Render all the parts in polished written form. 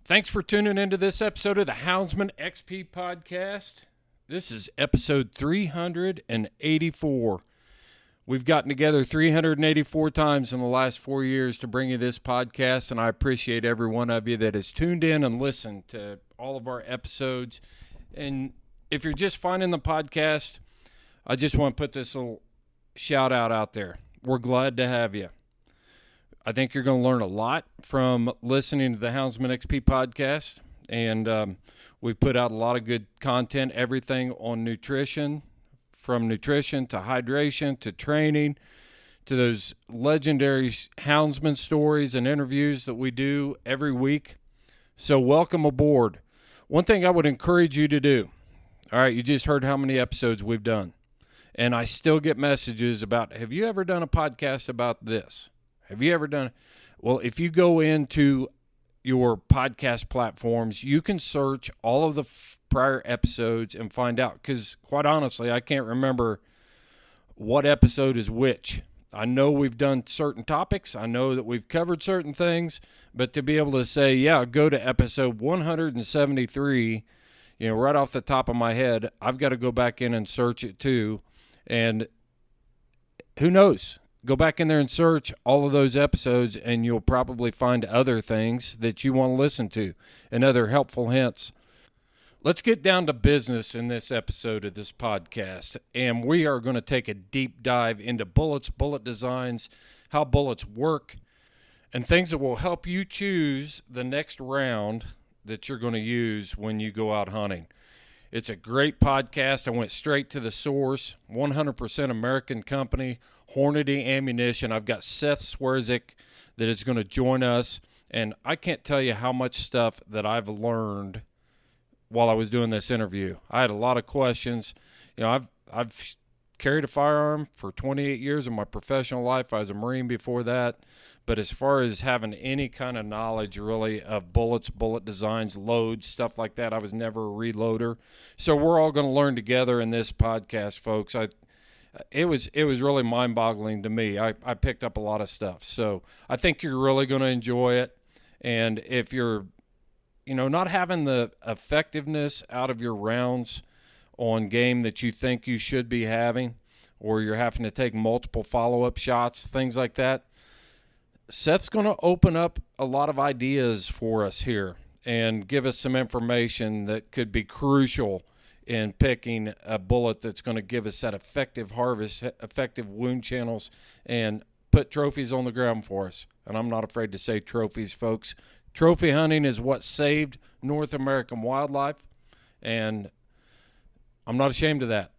Thanks for tuning into this episode of the Houndsman XP Podcast. This is episode 384. We've gotten together 384 times in the last 4 years to bring you this podcast, and I appreciate every one of you that has tuned in and listened to all of our episodes. And if you're just finding the podcast, I just want to put this little shout out there. We're glad to have you. I think you're going to learn a lot from listening to the Houndsman XP podcast, and we've put out a lot of good content, everything on nutrition, from nutrition to hydration to training to those legendary houndsman stories and interviews that we do every week. So welcome aboard. One thing I would encourage you to do, all right, you just heard how many episodes we've done, and I still get messages about, have you ever done a podcast about this? Have you ever done it? Well, if you go into your podcast platforms, you can search all of the prior episodes and find out. Because quite honestly, I can't remember what episode is which. I know we've done certain topics. I know that we've covered certain things. But to be able to say, yeah, go to episode 173, right off the top of my head, I've got to go back in and search it too. And who knows? Go back in there and search all of those episodes, and you'll probably find other things that you want to listen to and other helpful hints. Let's get down to business in this episode of this podcast, and we are going to take a deep dive into bullets, bullet designs, how bullets work, and things that will help you choose the next round that you're going to use when you go out hunting. It's a great podcast. I went straight to the source, 100% American company, Hornady Ammunition. I've got Seth Swerczek that is going to join us, and I can't tell you how much stuff that I've learned while I was doing this interview. I had a lot of questions. I've carried a firearm for 28 years in my professional life. I was a Marine before that. But as far as having any kind of knowledge, really, of bullets, bullet designs, loads, stuff like that, I was never a reloader. So we're all going to learn together in this podcast, folks. It was really mind-boggling to me. I picked up a lot of stuff. So I think you're really going to enjoy it. And if you're, not having the effectiveness out of your rounds on game that you think you should be having, or you're having to take multiple follow-up shots, things like that, Seth's going to open up a lot of ideas for us here and give us some information that could be crucial in picking a bullet that's going to give us that effective harvest, effective wound channels, and put trophies on the ground for us. And I'm not afraid to say trophies, folks. Trophy hunting is what saved North American wildlife, and I'm not ashamed of that.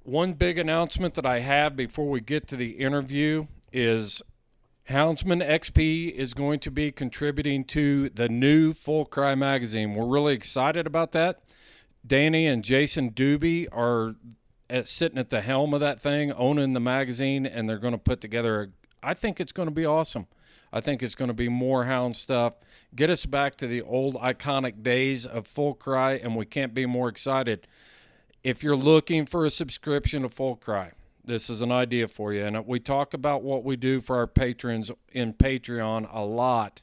One big announcement that I have before we get to the interview is Houndsman XP is going to be contributing to the new Full Cry magazine. We're really excited about that. Danny and Jason Doobie are sitting at the helm of that thing, owning the magazine, and they're going to put together I think it's going to be awesome. I think it's going to be more hound stuff. Get us back to the old iconic days of Full Cry, and we can't be more excited. If you're looking for a subscription to Full Cry, this is an idea for you. And we talk about what we do for our patrons in Patreon a lot.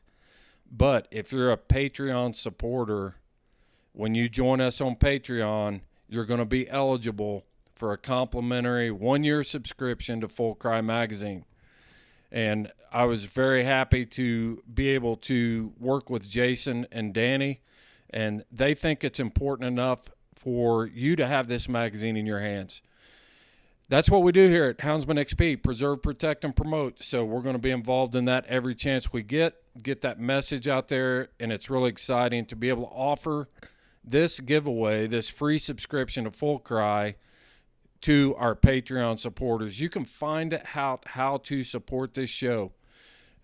But if you're a Patreon supporter, when you join us on Patreon, you're going to be eligible for a complimentary 1-year subscription to Full Cry magazine. And I was very happy to be able to work with Jason and Danny. And they think it's important enough for you to have this magazine in your hands. That's what we do here at Houndsman XP, preserve, protect, and promote. So we're going to be involved in that every chance we get that message out there, and it's really exciting to be able to offer this giveaway, this free subscription to Full Cry to our Patreon supporters. You can find out how to support this show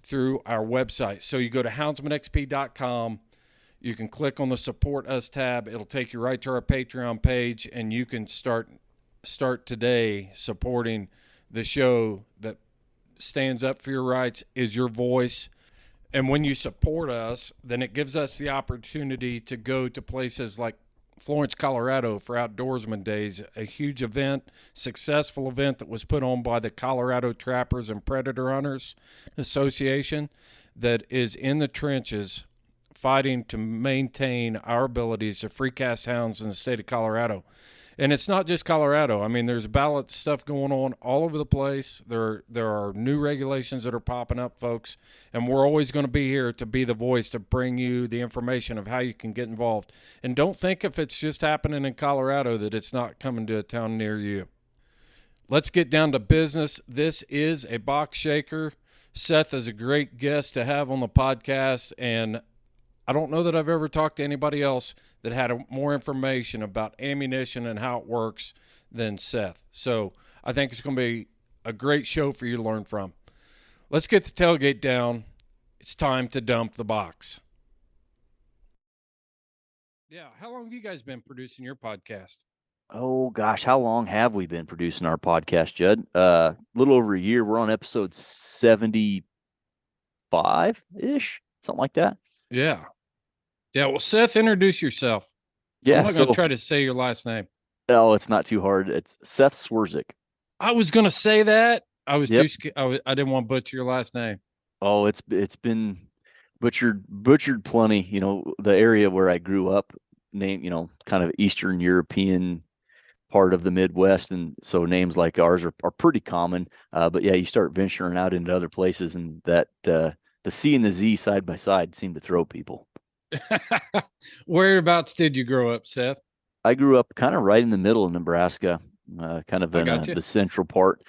through our website. So you go to houndsmanxp.com. You can click on the Support Us tab. It'll take you right to our Patreon page, and you can start today supporting the show that stands up for your rights, is your voice. And when you support us, then it gives us the opportunity to go to places like Florence, Colorado for Outdoorsman Days, a huge event, successful event that was put on by the Colorado Trappers and Predator Hunters Association that is in the trenches fighting to maintain our abilities to free cast hounds in the state of Colorado. And it's not just Colorado. I mean, there's ballot stuff going on all over the place. There are new regulations that are popping up, folks, and we're always going to be here to be the voice to bring you the information of how you can get involved. And don't think if it's just happening in Colorado that it's not coming to a town near you. Let's get down to business. This is a box shaker. Seth is a great guest to have on the podcast, and I don't know that I've ever talked to anybody else that had more information about ammunition and how it works than Seth. So I think it's going to be a great show for you to learn from. Let's get the tailgate down. It's time to dump the box. Yeah, how long have you guys been producing your podcast? Oh gosh, how long have we been producing our podcast, Judd? Little over a year. We're on episode 75-ish, something like that. Yeah. Yeah, well, Seth, introduce yourself. Yeah, I'm not going to try to say your last name. Oh, it's not too hard. It's Seth Swerczek. I was going to say that. I was too scared. I didn't want to butcher your last name. Oh, it's been butchered plenty. You know, the area where I grew up, kind of Eastern European part of the Midwest, and so names like ours are pretty common. But yeah, you start venturing out into other places, and that the C and the Z side by side seem to throw people. Whereabouts did you grow up, Seth? I grew up kind of right in the middle of Nebraska, kind of in the central part,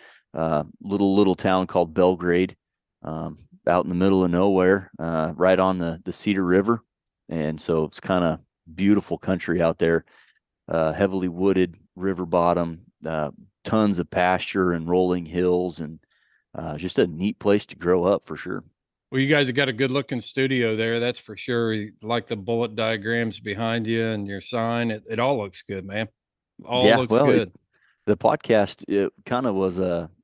little town called Belgrade, out in the middle of nowhere, right on the Cedar River. And so it's kind of beautiful country out there, heavily wooded, river bottom, tons of pasture and rolling hills, and just a neat place to grow up for sure. Well, you guys have got a good looking studio there. That's for sure. You like the bullet diagrams behind you and your sign. It all looks good, man. Looks good. The podcast, it kind of was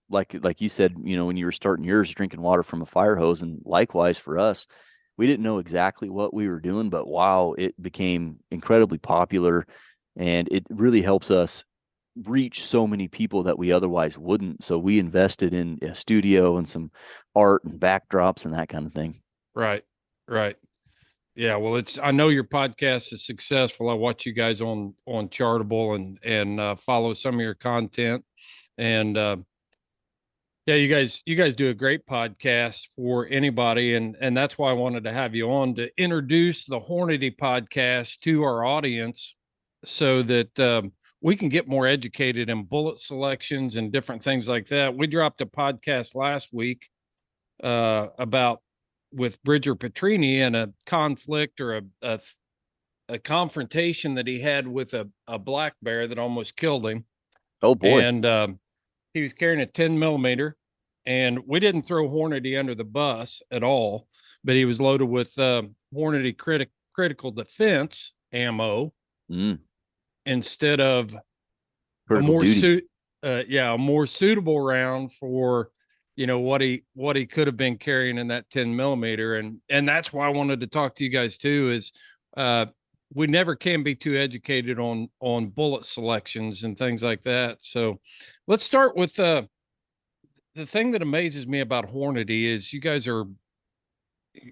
like you said, when you were starting yours, drinking water from a fire hose. And likewise for us, we didn't know exactly what we were doing, but wow, it became incredibly popular, and it really helps us reach so many people that we otherwise wouldn't. So we invested in a studio and some art and backdrops and that kind of thing. Right. Yeah. Well, I know your podcast is successful. I watch you guys on Chartable and follow some of your content, and yeah, you guys do a great podcast for anybody. And that's why I wanted to have you on to introduce the Hornady Podcast to our audience so that, we can get more educated in bullet selections and different things like that. We dropped a podcast last week about with Bridger Petrini and a conflict or a confrontation that he had with a black bear that almost killed him. Oh boy. And he was carrying a 10 millimeter, and we didn't throw Hornady under the bus at all, but he was loaded with Hornady critical defense ammo. Instead of a more suitable round for what he could have been carrying in that 10 millimeter. And that's why I wanted to talk to you guys too, is we never can be too educated on bullet selections and things like that. So let's start with the thing that amazes me about Hornady is you're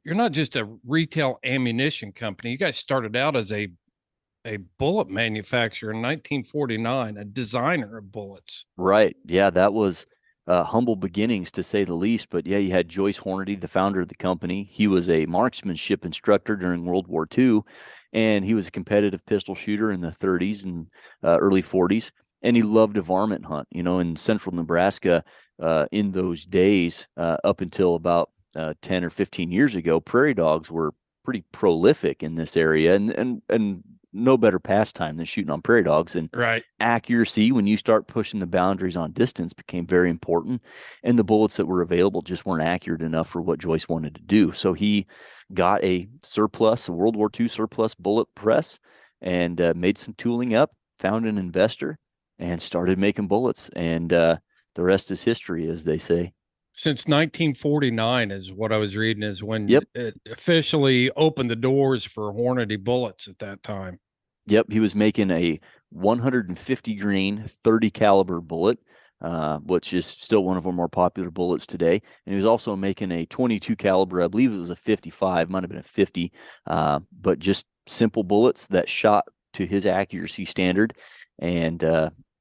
not just a retail ammunition company. You guys started out as a bullet manufacturer in 1949, a designer of bullets. Right. Yeah, that was humble beginnings to say the least. But yeah, you had Joyce Hornady, the founder of the company. He was a marksmanship instructor during World War II, and he was a competitive pistol shooter in the 30s and early 40s. And he loved to varmint hunt, in central Nebraska in those days, up until about 10 or 15 years ago. Prairie dogs were pretty prolific in this area, and no better pastime than shooting on prairie dogs. And accuracy, when you start pushing the boundaries on distance, became very important. And the bullets that were available just weren't accurate enough for what Joyce wanted to do. So he got a World War II surplus bullet press, and made some tooling up, found an investor, and started making bullets. And the rest is history, as they say. Since 1949 is what I was reading, is when it officially opened the doors for Hornady bullets at that time. Yep. He was making a 150 grain 30 caliber bullet. which is still one of our more popular bullets today. And he was also making a 22 caliber. I believe it was a 55, might have been a 50, but just simple bullets that shot to his accuracy standard. And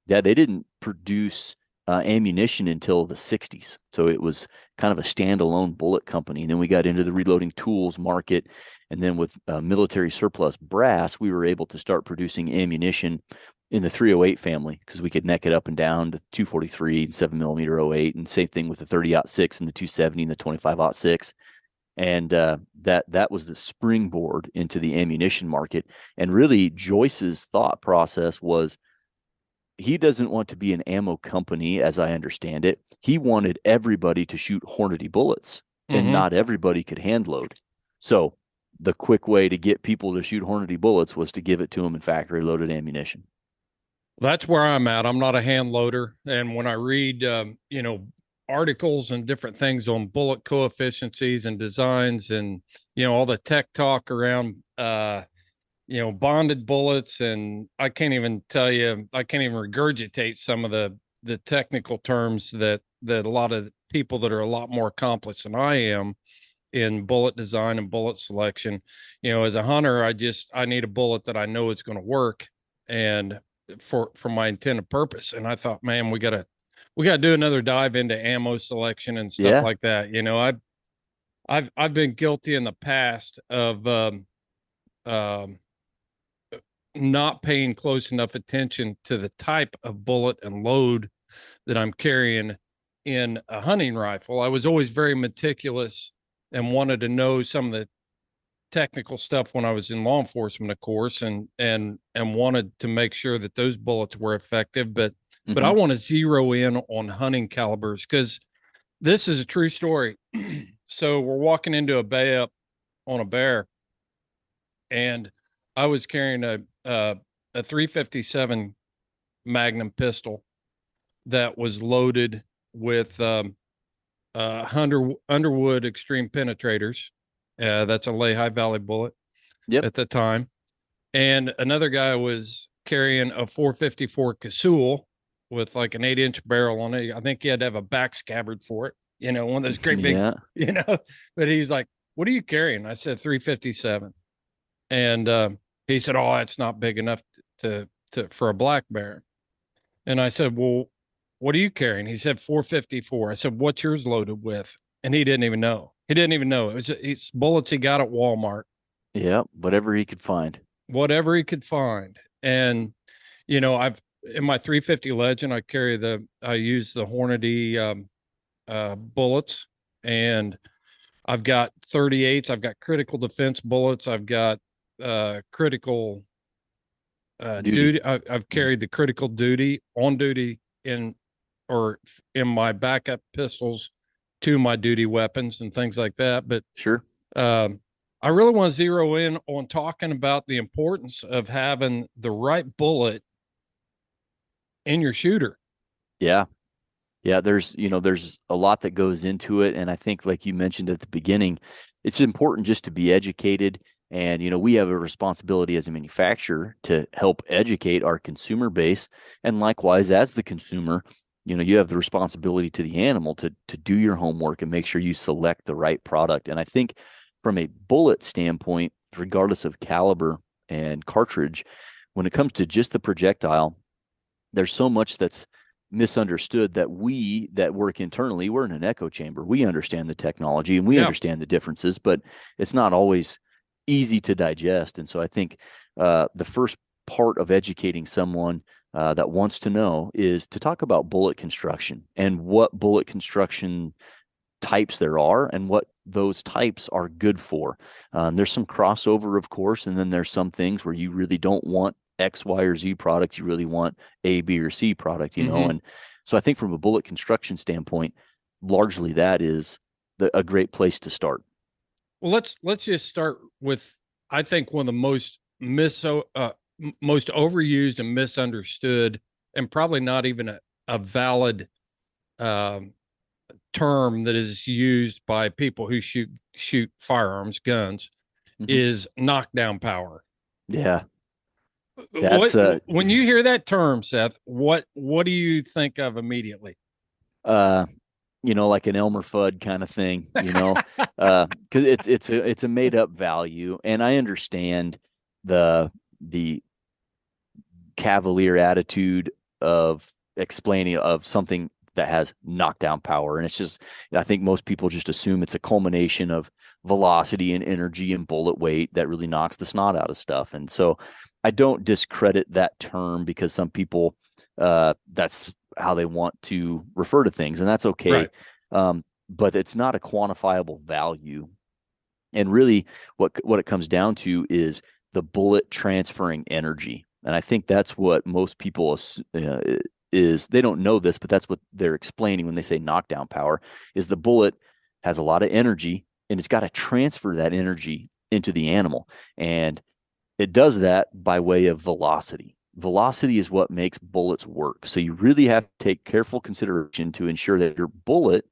yeah, they didn't produce ammunition until the 60s. So it was kind of a standalone bullet company. And then we got into the reloading tools market. And then with military surplus brass, we were able to start producing ammunition in the 308 family because we could neck it up and down to 243 and 7mm 08. And same thing with the 30-06 and the 270 and the 25-06. And that was the springboard into the ammunition market. And really, Joyce's thought process was, he doesn't want to be an ammo company, as I understand it. He wanted everybody to shoot Hornady bullets, and not everybody could hand load. So the quick way to get people to shoot Hornady bullets was to give it to them in factory loaded ammunition. That's where I'm at. I'm not a hand loader. And when I read, articles and different things on bullet coefficiencies and designs and, all the tech talk around, bonded bullets. And I can't even regurgitate some of the technical terms that a lot of people that are a lot more accomplished than I am in bullet design and bullet selection. As a hunter, I need a bullet that I know is going to work and for my intended purpose. And I thought, man, we gotta do another dive into ammo selection and stuff like that. I've been guilty in the past of not paying close enough attention to the type of bullet and load that I'm carrying in a hunting rifle. I was always very meticulous and wanted to know some of the technical stuff when I was in law enforcement, of course, and wanted to make sure that those bullets were effective. But I want to zero in on hunting calibers because this is a true story. So we're walking into a bay up on a bear, and I was carrying a 357 Magnum pistol that was loaded with Underwood Extreme Penetrators. That's a Lehigh Valley bullet at the time. And another guy was carrying a 454 Casull with like an 8-inch barrel on it. I think he had to have a back scabbard for it, one of those great big, but he's like, what are you carrying? I said 357. And he said, oh, it's not big enough to for a black bear. And I said, well, what are you carrying? He said 454. I said, what's yours loaded with? And he didn't even know. It's bullets he got at Walmart. Yeah, whatever he could find. And I've in my 350 Legend, I use the Hornady bullets, and I've got 38s. I've got critical defense bullets. I've got critical duty. I've carried the critical duty on duty in my backup pistols to my duty weapons and things like that. But sure. I really want to zero in on talking about the importance of having the right bullet in your shooter. Yeah. Yeah. There's a lot that goes into it. And I think, like you mentioned at the beginning, it's important just to be educated. And, we have a responsibility as a manufacturer to help educate our consumer base. And likewise, as the consumer, you have the responsibility to the animal to do your homework and make sure you select the right product. And I think from a bullet standpoint, regardless of caliber and cartridge, when it comes to just the projectile, there's so much that's misunderstood that we that work internally, we're in an echo chamber. We understand the technology and we understand the differences, but it's not always easy to digest. And so I think the first part of educating someone that wants to know is to talk about bullet construction and what bullet construction types there are and what those types are good for. There's some crossover, of course, and then there's some things where you really don't want X, Y, or Z product. You really want A, B, or C product, know. And so I think from a bullet construction standpoint, largely that is a great place to start. Well, let's just start with, I think, one of the most overused and misunderstood, and probably not even a valid term that is used by people who shoot firearms, guns, is knockdown power. Yeah. That's When you hear that term, Seth, what do you think of immediately? Like an Elmer Fudd kind of thing, because it's a made up value, and I understand the cavalier attitude of explaining of something that has knockdown power. And it's just, I think most people just assume it's a culmination of velocity and energy and bullet weight that really knocks the snot out of stuff. And so I don't discredit that term, because some people, that's how they want to refer to things, and that's okay. Right. But it's not a quantifiable value. And really what it comes down to is the bullet transferring energy. And I think that's what most people is they don't know this, but that's what they're explaining when they say knockdown power, is the bullet has a lot of energy and it's got to transfer that energy into the animal. And it does that by way of velocity. Velocity is what makes bullets work. So you really have to take careful consideration to ensure that your bullet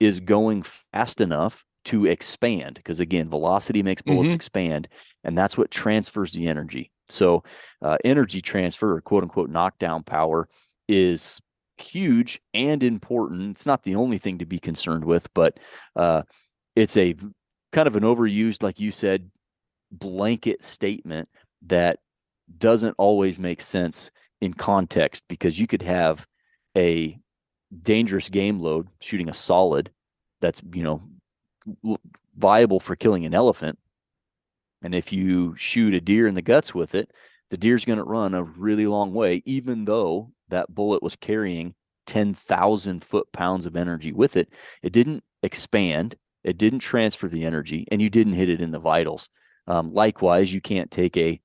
is going fast enough to expand, because again, velocity makes bullets expand, and that's what transfers the energy. So energy transfer, or quote unquote knockdown power, is huge and important. It's not the only thing to be concerned with, but it's a kind of an overused, like you said, blanket statement that doesn't always make sense in context, because you could have a dangerous game load shooting a solid that's, viable for killing an elephant. And if you shoot a deer in the guts with it, the deer's going to run a really long way, even though that bullet was carrying 10,000 foot-pounds of energy with it. It didn't expand, it didn't transfer the energy, and you didn't hit it in the vitals. Likewise, you can't take a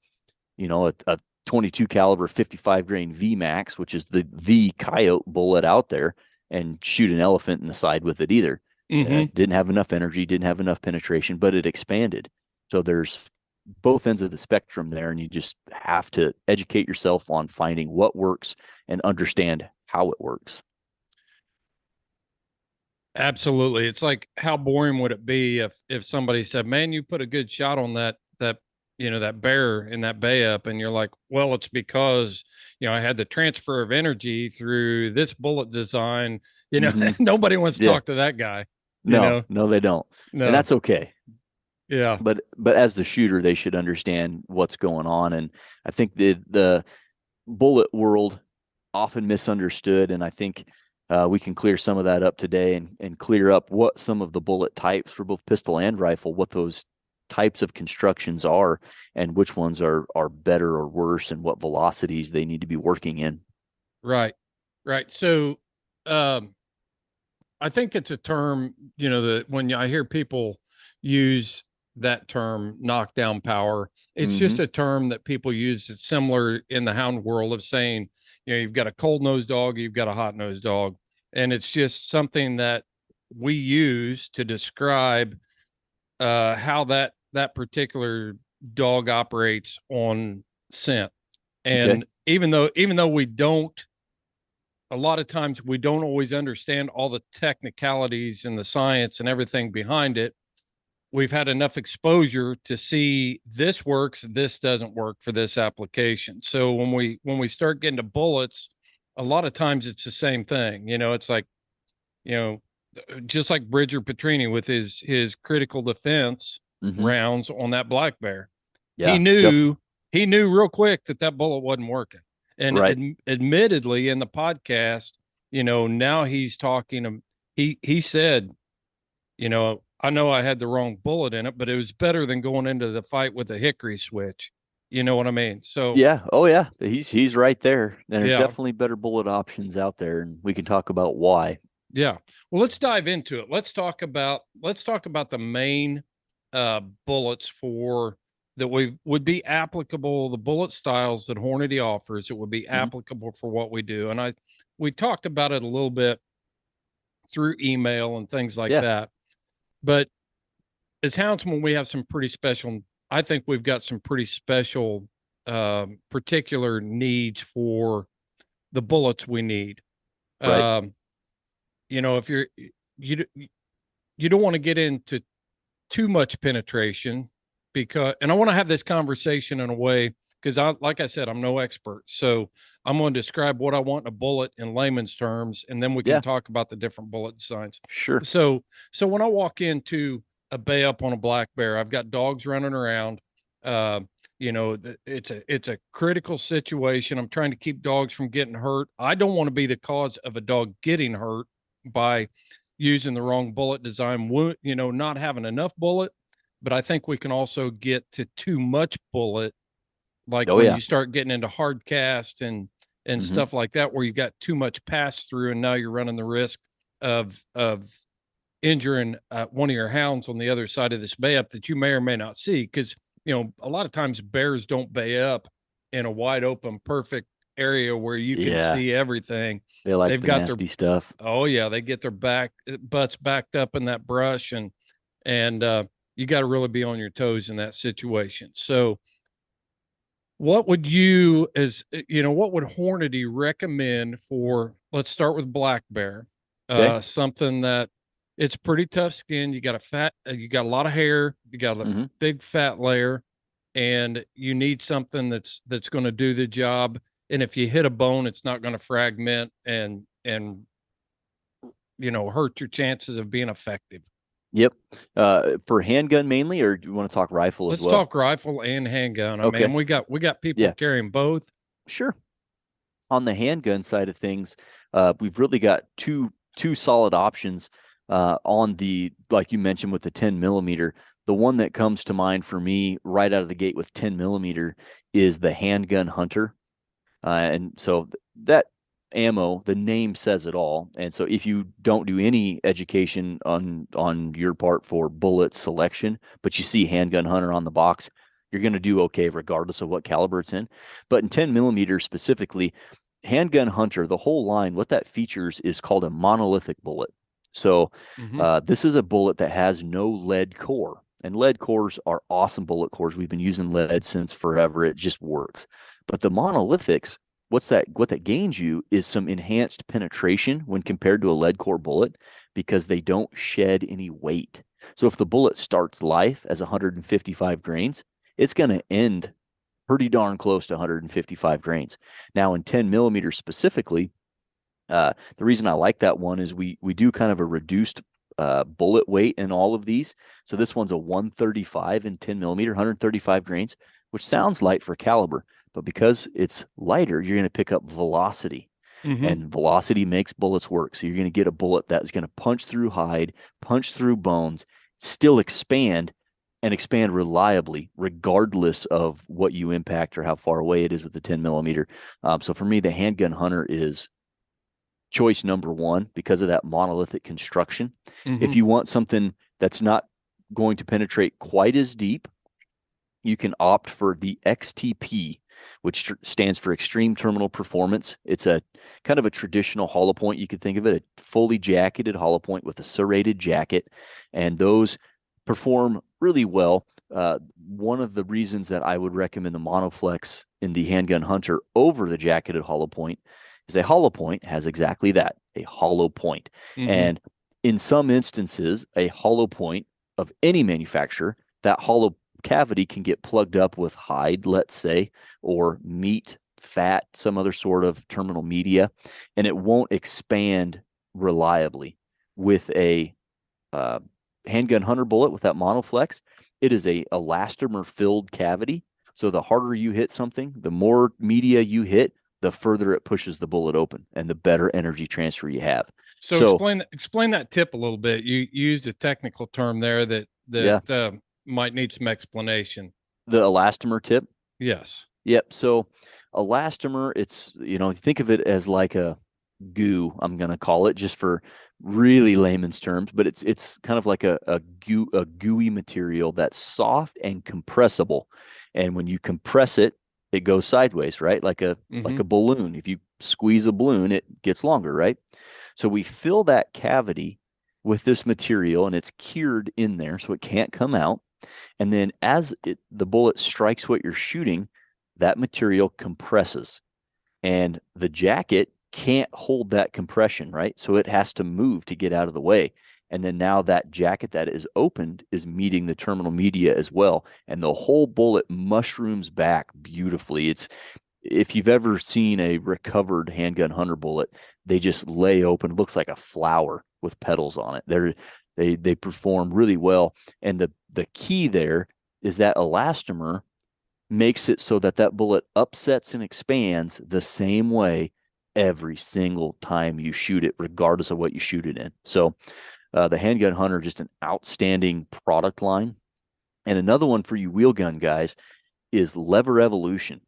22 caliber 55 grain VMAX, which is the coyote bullet out there, and shoot an elephant in the side with it either. Didn't have enough energy, didn't have enough penetration, but it expanded. So there's both ends of the spectrum there, and you just have to educate yourself on finding what works and understand how it works. Absolutely. It's like, how boring would it be if somebody said, "Man, you put a good shot on that bear in that bay up," and you're like, "Well, it's because I had the transfer of energy through this bullet design." Nobody wants to talk to that guy. No, they don't. No. And that's okay. Yeah. But as the shooter, they should understand what's going on. And I think the bullet world often misunderstood. And I think we can clear some of that up today, and clear up what some of the bullet types for both pistol and rifle, what those types of constructions are, and which ones are better or worse, and what velocities they need to be working in. Right. So, I think it's a term, that when I hear people use that term, knockdown power, it's just a term that people use. It's similar in the hound world of saying, you've got a cold nosed dog, you've got a hot nosed dog. And it's just something that we use to describe how that particular dog operates on scent. And even though we don't, a lot of times we don't always understand all the technicalities and the science and everything behind it, we've had enough exposure to see this works, this doesn't work for this application. So when we start getting to bullets, a lot of times it's the same thing. It's like, just like Bridger Petrini with his critical defense rounds on that black bear. Yeah, he knew real quick that bullet wasn't working. And admittedly in the podcast, now he's talking, he said, I know I had the wrong bullet in it, but it was better than going into the fight with a hickory switch. You know what I mean? So yeah. Oh yeah. He's right there. There's definitely better bullet options out there, and we can talk about why. Yeah. Well, let's dive into it. Let's talk about the main bullets that would be applicable, the bullet styles that Hornady offers. It would be applicable for what we do. And we talked about it a little bit through email and things like that. But as houndsmen, we have some pretty special, I think we've got some pretty special particular needs for the bullets we need. Right. If you don't want to get into too much penetration, and I want to have this conversation in a way because like I said, I'm no expert. So I'm going to describe what I want in a bullet in layman's terms, and then we can Yeah. talk about the different bullet designs. Sure. So when I walk into a bay up on a black bear, I've got dogs running around. It's a critical situation. I'm trying to keep dogs from getting hurt. I don't want to be the cause of a dog getting hurt by using the wrong bullet design, not having enough bullet. But I think we can also get to too much bullet, like when you start getting into hard cast and stuff like that, where you got too much pass through, and now you're running the risk of injuring one of your hounds on the other side of this bay up that you may or may not see. Because a lot of times bears don't bay up in a wide open, perfect area where you can see everything. They've got nasty stuff. Oh yeah, they get their butts backed up in that brush, and you got to really be on your toes in that situation. So what would what would Hornady recommend for, let's start with black bear, something that it's pretty tough skin. You got a lot of hair, you got a big fat layer, and you need something that's going to do the job. And if you hit a bone, it's not going to fragment and hurt your chances of being effective. Yep. For handgun mainly, or do you want to talk rifle as well? Let's talk rifle and handgun. I mean, we got people carrying both. Sure. On the handgun side of things, we've really got two solid options on the, like you mentioned, with the 10 millimeter. The one that comes to mind for me right out of the gate with 10 millimeter is the Handgun Hunter. And so that ammo, the name says it all. And so if you don't do any education on your part for bullet selection, but you see Handgun Hunter on the box, you're going to do okay regardless of what caliber it's in. But in 10 millimeter specifically, Handgun Hunter, the whole line, what that features is called a monolithic bullet. So this is a bullet that has no lead core. And lead cores are awesome bullet cores. We've been using lead since forever. It just works. But the monolithics, what that gains you is some enhanced penetration when compared to a lead core bullet, because they don't shed any weight. So if the bullet starts life as 155 grains, it's going to end pretty darn close to 155 grains. Now in 10 millimeter specifically, the reason I like that one is we do kind of a reduced bullet weight in all of these. So this one's a 135 in 10 millimeter, 135 grains, which sounds light for caliber, but because it's lighter, you're going to pick up velocity, and velocity makes bullets work. So you're going to get a bullet that is going to punch through hide, punch through bones, still expand, and expand reliably, regardless of what you impact or how far away it is with the 10 millimeter. So for me, the Handgun Hunter is choice number one because of that monolithic construction. If you want something that's not going to penetrate quite as deep, you can opt for the XTP, which stands for Extreme Terminal Performance. It's a kind of a traditional hollow point. You could think of it a fully jacketed hollow point with a serrated jacket, and those perform really well. One of the reasons that I would recommend the monoflex in the Handgun Hunter over the jacketed hollow point is a hollow point has exactly that, a hollow point. And in some instances, a hollow point of any manufacturer, that hollow cavity can get plugged up with hide, let's say, or meat, fat, some other sort of terminal media, and it won't expand reliably. With a Handgun Hunter bullet with that monoflex, it is a elastomer filled cavity. So the harder you hit something, the more media you hit, the further it pushes the bullet open and the better energy transfer you have. So explain that tip a little bit. You used a technical term there that might need some explanation. The elastomer tip? Yes. Yep. So elastomer, it's, think of it as like a goo, I'm going to call it, just for really layman's terms, but it's kind of like a gooey material that's soft and compressible. And when you compress it, it goes sideways, right? Like a balloon. If you squeeze a balloon, it gets longer, right? So we fill that cavity with this material, and it's cured in there so it can't come out. And then as the bullet strikes what you're shooting, that material compresses, and the jacket can't hold that compression, right? So it has to move to get out of the way. And then now that jacket that is opened is meeting the terminal media as well. And the whole bullet mushrooms back beautifully. If you've ever seen a recovered handgun hunter bullet, they just lay open, looks like a flower with petals on it. They perform really well. And the key there is that elastomer makes it so that bullet upsets and expands the same way every single time you shoot it, regardless of what you shoot it in. So the Handgun Hunter, just an outstanding product line. And another one for you wheel gun guys is Lever Evolution.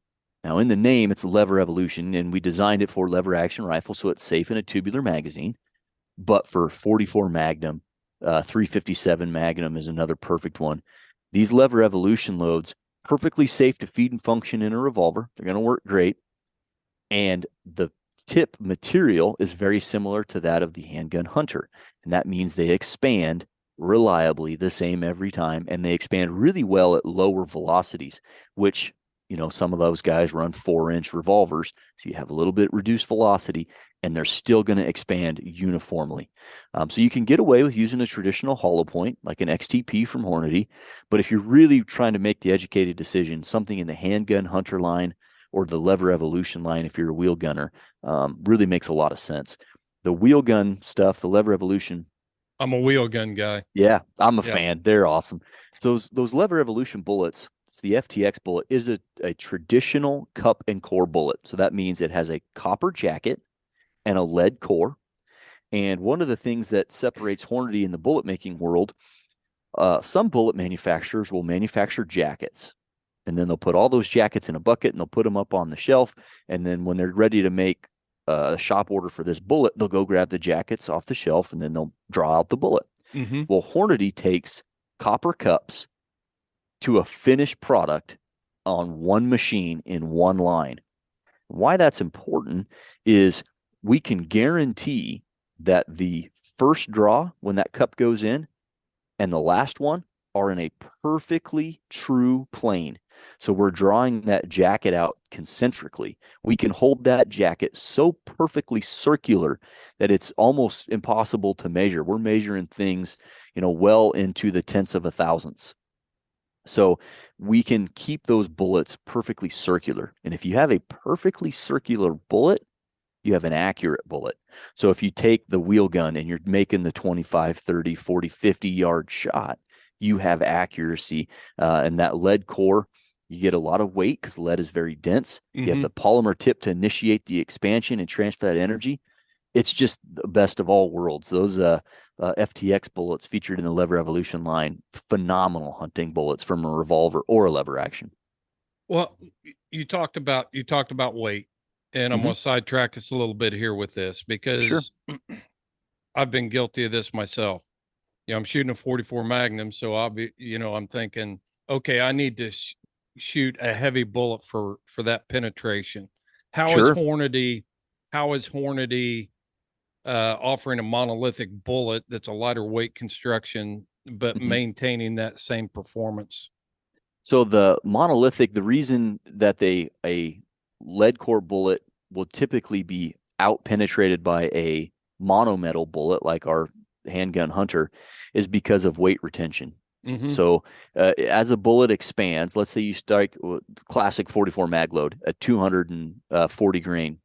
Now, in the name, it's a Lever Evolution, and we designed it for lever action rifle, so it's safe in a tubular magazine. But for 44 Magnum, 357 Magnum is another perfect one. These Lever Evolution loads, perfectly safe to feed and function in a revolver. They're going to work great. And the tip material is very similar to that of the Handgun Hunter. And that means they expand reliably the same every time. And they expand really well at lower velocities, which, some of those guys run 4-inch revolvers. So you have a little bit reduced velocity and they're still going to expand uniformly. So you can get away with using a traditional hollow point like an XTP from Hornady. But if you're really trying to make the educated decision, something in the Handgun Hunter line or the Lever Evolution line, if you're a wheel gunner, really makes a lot of sense. The wheel gun stuff, the Lever Evolution. I'm a wheel gun guy. Yeah, I'm a fan. They're awesome. So those Lever Evolution bullets, it's the FTX bullet, is a traditional cup and core bullet. So that means it has a copper jacket and a lead core. And one of the things that separates Hornady in the bullet making world, some bullet manufacturers will manufacture jackets. And then they'll put all those jackets in a bucket and they'll put them up on the shelf. And then when they're ready to make a shop order for this bullet, they'll go grab the jackets off the shelf and then they'll draw out the bullet. Mm-hmm. Well, Hornady takes copper cups to a finished product on one machine in one line. Why that's important is we can guarantee that the first draw, when that cup goes in, and the last one are in a perfectly true plane. So we're drawing that jacket out concentrically. We can hold that jacket so perfectly circular that it's almost impossible to measure. We're measuring things, well into the tenths of a thousandths. So we can keep those bullets perfectly circular. And if you have a perfectly circular bullet, you have an accurate bullet. So if you take the wheel gun and you're making the 25, 30, 40, 50 yard shot, you have accuracy. And that lead core, you get a lot of weight because lead is very dense. Mm-hmm. You have the polymer tip to initiate the expansion and transfer that energy. It's just the best of all worlds. Those FTX bullets featured in the Lever Evolution line, phenomenal hunting bullets from a revolver or a lever action. Well, you talked about weight, and I'm going to sidetrack us a little bit here with this because I've been guilty of this myself. I'm shooting a 44 Magnum, so I'm thinking, okay, I need to shoot a heavy bullet for that penetration. How is Hornady offering a monolithic bullet that's a lighter weight construction, but maintaining that same performance? So the monolithic, the reason that a lead core bullet will typically be out penetrated by a monometal bullet like our Handgun Hunter is because of weight retention. Mm-hmm. So as a bullet expands, let's say you strike classic 44 mag load, a 240 grain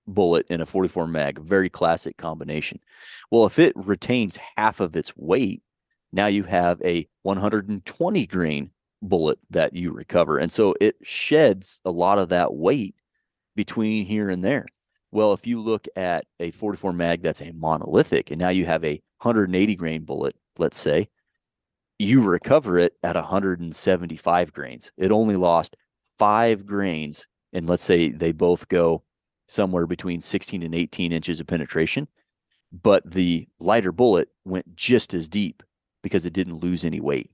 bullet in a 44 mag, very classic combination. Well, if it retains half of its weight, now you have a 120 grain bullet that you recover. And so it sheds a lot of that weight between here and there. Well, if you look at a 44 mag that's a monolithic, and now you have a 180 grain bullet, let's say, you recover it at 175 grains. It only lost 5 grains, and let's say they both go somewhere between 16 and 18 inches of penetration, but the lighter bullet went just as deep because it didn't lose any weight.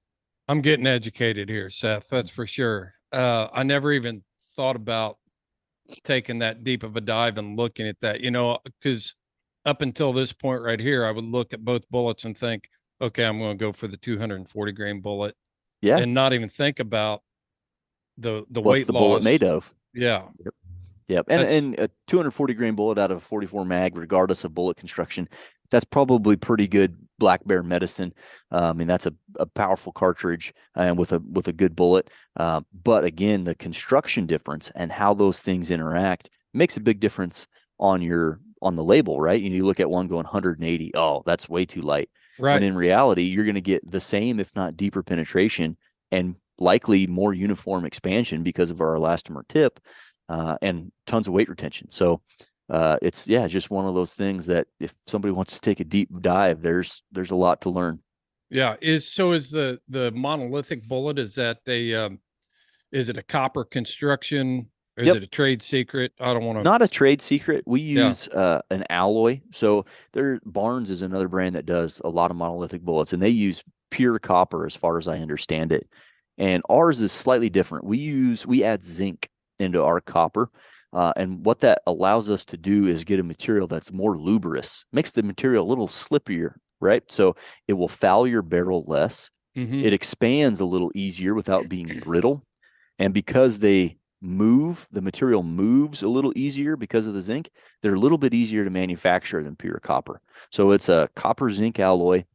I'm getting educated here, Seth. That's for sure. I never even thought about taking that deep of a dive and looking at that, because up until this point right here, I would look at both bullets and think, okay, I'm going to go for the 240 grain bullet. Yeah. And not even think about the What's weight the loss. Bullet made of? Yeah. Yep. And a 240 grain bullet out of a 44 mag, regardless of bullet construction, That's probably pretty good black bear medicine. I mean, that's a powerful cartridge and with a good bullet. But again, the construction difference and how those things interact makes a big difference on the label, right? And you look at one going 180, oh, that's way too light. When Right. in reality, you're going to get the same, if not deeper penetration and likely more uniform expansion because of our elastomer tip and tons of weight retention. So it's just one of those things that if somebody wants to take a deep dive, there's a lot to learn. Yeah. Is the monolithic bullet, is that is it a copper construction? Or is Yep. it a trade secret? I don't want to. Not a trade secret. We Yeah. use an alloy. So Barnes is another brand that does a lot of monolithic bullets, and they use pure copper as far as I understand it. And ours is slightly different. We add zinc into our copper. And what that allows us to do is get a material that's more lubrous, makes the material a little slippier, right? So it will foul your barrel less. Mm-hmm. It expands a little easier without being brittle. And because the material moves a little easier because of the zinc, they're a little bit easier to manufacture than pure copper. So it's a copper zinc alloy,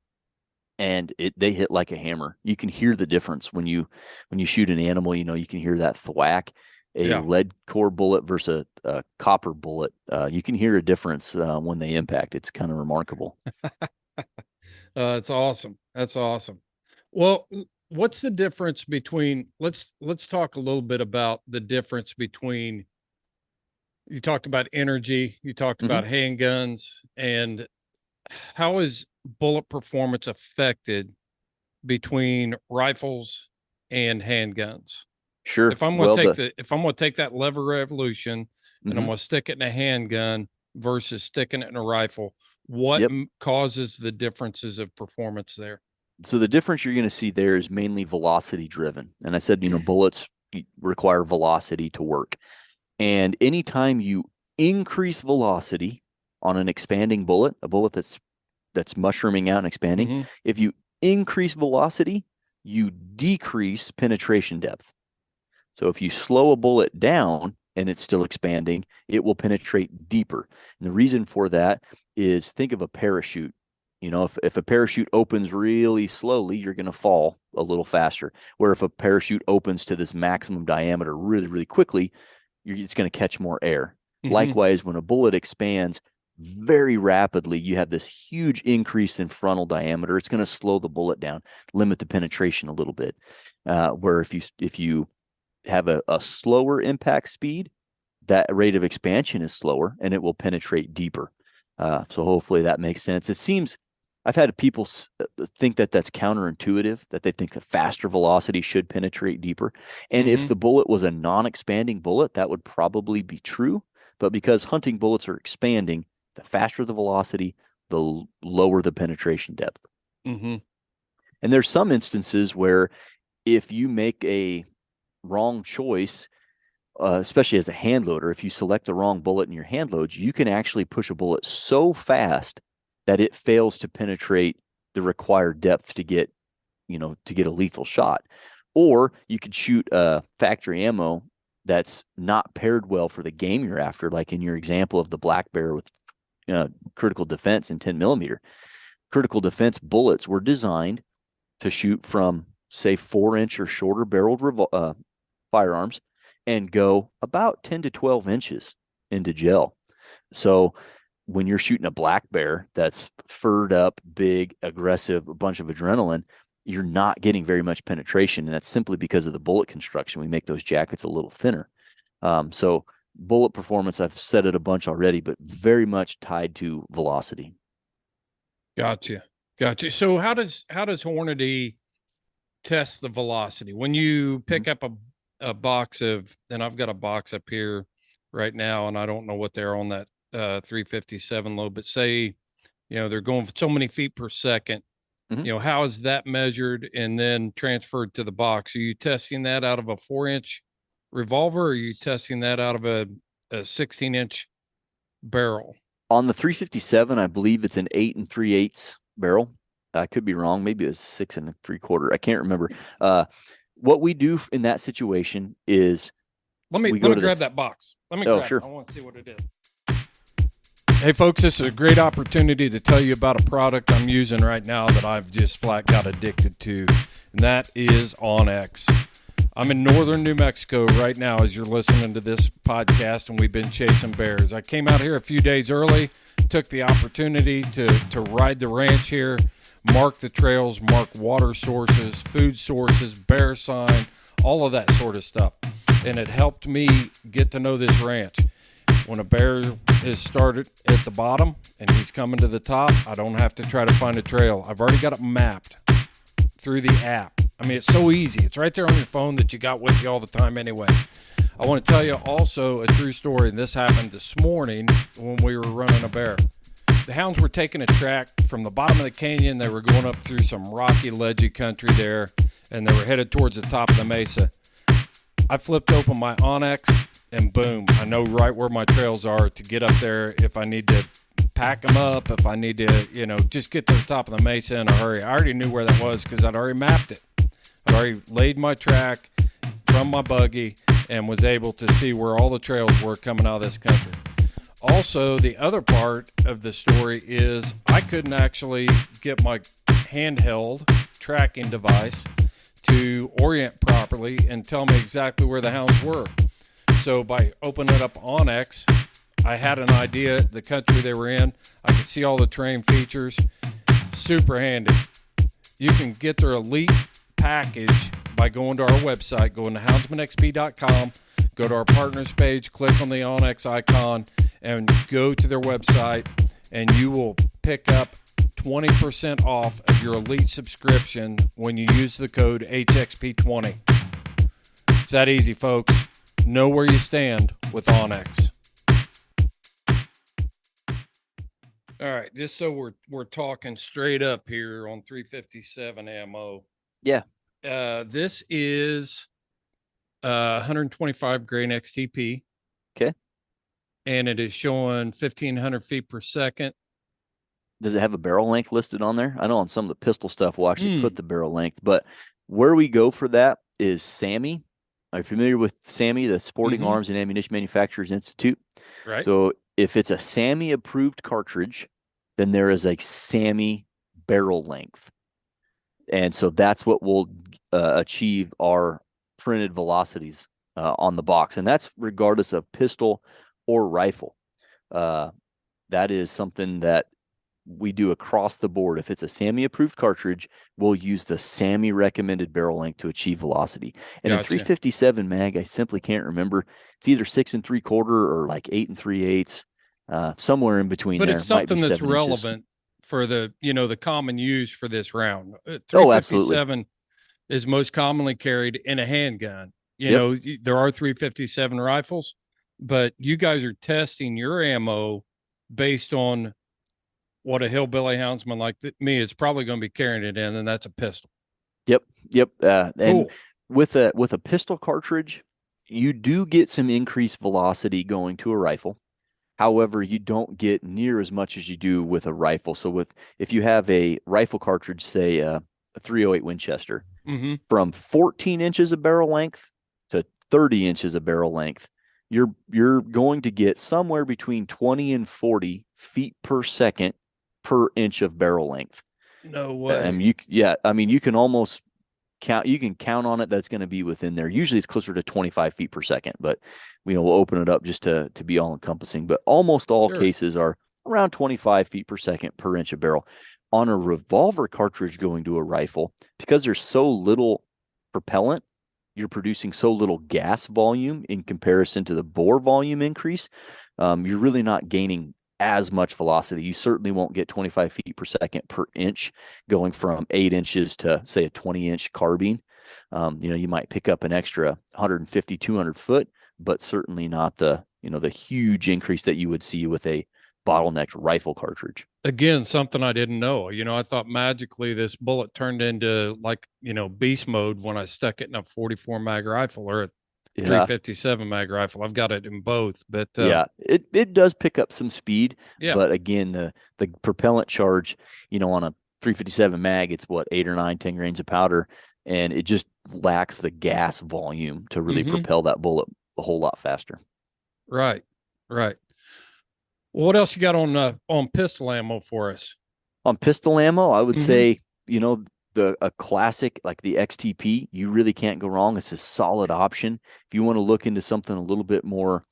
and they hit like a hammer. You can hear the difference when you shoot an animal. You can hear that thwack. A lead core bullet versus a copper bullet, you can hear a difference when they impact. It's kind of remarkable. It's awesome. That's awesome. Well, what's the difference between, let's talk a little bit about the difference between, you talked about energy, you talked about handguns, and how is bullet performance affected between rifles and handguns? Sure. If I'm going to take that lever revolution and I'm going to stick it in a handgun versus sticking it in a rifle, what causes the differences of performance there? So the difference you're going to see there is mainly velocity driven. And I said, bullets require velocity to work. And anytime you increase velocity on an expanding bullet, a bullet that's mushrooming out and expanding, if you increase velocity, you decrease penetration depth. So if you slow a bullet down and it's still expanding, it will penetrate deeper. And the reason for that is, think of a parachute. If a parachute opens really slowly, you're going to fall a little faster. Where if a parachute opens to this maximum diameter really, really quickly, it's going to catch more air. Likewise, when a bullet expands very rapidly, you have this huge increase in frontal diameter. It's going to slow the bullet down, limit the penetration a little bit. Where if you have a slower impact speed, that rate of expansion is slower and it will penetrate deeper. So hopefully that makes sense. It seems I've had people think that that's counterintuitive, that they think a faster velocity should penetrate deeper. And if the bullet was a non-expanding bullet, that would probably be true. But because hunting bullets are expanding, the faster the velocity, the lower the penetration depth. And there's some instances where if you make a wrong choice, especially as a hand loader, if you select the wrong bullet in your hand loads, you can actually push a bullet so fast that it fails to penetrate the required depth to get a lethal shot. Or you could shoot factory ammo that's not paired well for the game you're after, like in your example of the black bear with critical defense in 10 millimeter. Critical defense bullets were designed to shoot from, say, 4-inch or shorter barreled firearms and go about 10 to 12 inches into gel. So when you're shooting a black bear that's furred up, big, aggressive, a bunch of adrenaline, you're not getting very much penetration. And that's simply because of the bullet construction. We make those jackets a little thinner. So bullet performance, I've said it a bunch already, but very much tied to velocity. Gotcha. So how does Hornady test the velocity when you pick up a box of, and I've got a box up here right now, and I don't know what they're on that 357 load, but say, they're going for so many feet per second. How is that measured and then transferred to the box? Are you testing that out of a 4-inch revolver, or are you testing that out of a 16-inch barrel? On the 357, I believe it's an 8 3/8 barrel. I could be wrong. Maybe it's 6 3/4. I can't remember. What we do in that situation is let me grab that box. Let me grab it. I want to see what it is. Hey, folks, this is a great opportunity to tell you about a product I'm using right now that I've just flat got addicted to, and that is Onyx. I'm in northern New Mexico right now as you're listening to this podcast, and we've been chasing bears. I came out here a few days early, took the opportunity to ride the ranch here, mark the trails, mark water sources, food sources, bear sign, all of that sort of stuff. And it helped me get to know this ranch. When a bear is started at the bottom and he's coming to the top, I don't have to try to find a trail. I've already got it mapped through the app. I mean, it's so easy. It's right there on your phone that you got with you all the time anyway. I want to tell you also a true story, and this happened this morning when we were running a bear. The hounds were taking a track from the bottom of the canyon. They were going up through some rocky, ledgy country there, and they were headed towards the top of the mesa. I flipped open my Onyx, and boom, I know right where my trails are to get up there if I need to pack them up, if I need to, just get to the top of the mesa in a hurry. I already knew where that was because I'd already mapped it. I'd already laid my track from my buggy and was able to see where all the trails were coming out of this country. Also, the other part of the story is I couldn't actually get my handheld tracking device to orient properly and tell me exactly where the hounds were. So by opening up Onyx, I had an idea the country they were in. I could see all the terrain features. Super handy. You can get their elite package by going to our website, going to houndsmanxp.com, go to our partners page, click on the Onyx icon, and go to their website, and you will pick up 20% off of your elite subscription when you use the code HXP20. It's that easy, folks. Know where you stand with Onyx. All right, just so we're talking straight up here on 357 ammo. Yeah. This is 125 grain XTP. Okay. And it is showing 1,500 feet per second. Does it have a barrel length listed on there? I know on some of the pistol stuff we'll actually put the barrel length, but where we go for that is SAMI. Are you familiar with SAMI, the Sporting Arms and Ammunition Manufacturers Institute? Right. So if it's a SAMI approved cartridge, then there is a SAMI barrel length. And so that's what will achieve our printed velocities on the box. And that's regardless of pistol or rifle. That is something that we do across the board. If it's a SAMI approved cartridge, we'll use the SAMI recommended barrel length to achieve velocity. And in 357 mag, I simply can't remember. It's either 6 3/4 or like 8 3/8, somewhere in between. But there. it's something that's relevant for the the common use for this round. 357 is most commonly carried in a handgun. There are 357 rifles, but you guys are testing your ammo based on what a hillbilly houndsman like me is probably going to be carrying it in, and that's a pistol. Yep. And cool. with a pistol cartridge, you do get some increased velocity going to a rifle. However, you don't get near as much as you do with a rifle. So if you have a rifle cartridge, say a 308 Winchester, from 14 inches of barrel length to 30 inches of barrel length, you're going to get somewhere between 20 and 40 feet per second per inch of barrel length. No way. You can almost count. You can count on it. That's going to be within there. Usually it's closer to 25 feet per second, but we'll open it up just to be all encompassing. But almost all cases are around 25 feet per second per inch of barrel. On a revolver cartridge going to a rifle, because there's so little propellant, you're producing so little gas volume in comparison to the bore volume increase. You're really not gaining as much velocity. You certainly won't get 25 feet per second per inch going from 8 inches to, say, a 20-inch carbine. You might pick up an extra 150, 200 foot, but certainly not the huge increase that you would see with a bottlenecked rifle cartridge. Again, something I didn't know. I thought magically this bullet turned into beast mode when I stuck it in a 44 mag rifle or a 357 mag rifle. I've got it in both, but it does pick up some speed. Yeah. But again, the propellant charge, on a 357 mag, it's 8 or 9, 10 grains of powder, and it just lacks the gas volume to really propel that bullet a whole lot faster. Right. Well, what else you got on pistol ammo for us? On pistol ammo, I would Mhm. say, a classic like the XTP, you really can't go wrong. It's a solid option. If you want to look into something a little bit more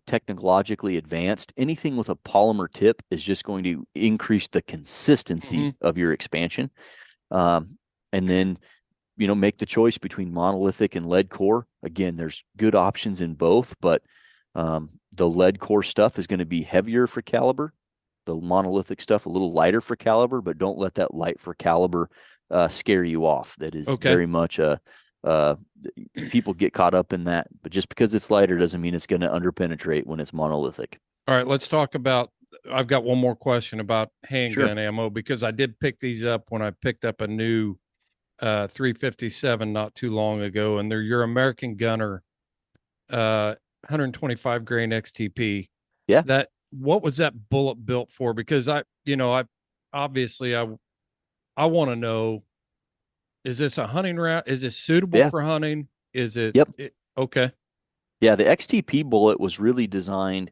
technologically advanced, anything with a polymer tip is just going to increase the consistency of your expansion. And then, make the choice between monolithic and lead core. Again, there's good options in both, but the lead core stuff is going to be heavier for caliber. The monolithic stuff a little lighter for caliber, but don't let that light for caliber scare you off. That is very much people get caught up in that, but just because it's lighter doesn't mean it's going to underpenetrate when it's monolithic. All right, let's talk about. I've got one more question about handgun ammo, because I did pick these up when I picked up a new 357 not too long ago, and they're your American Gunner 125 grain XTP. Yeah. What was that bullet built for? Because I obviously I want to know, is this a hunting round? Is this suitable for hunting? Is it? Yep. Okay. Yeah, the XTP bullet was really designed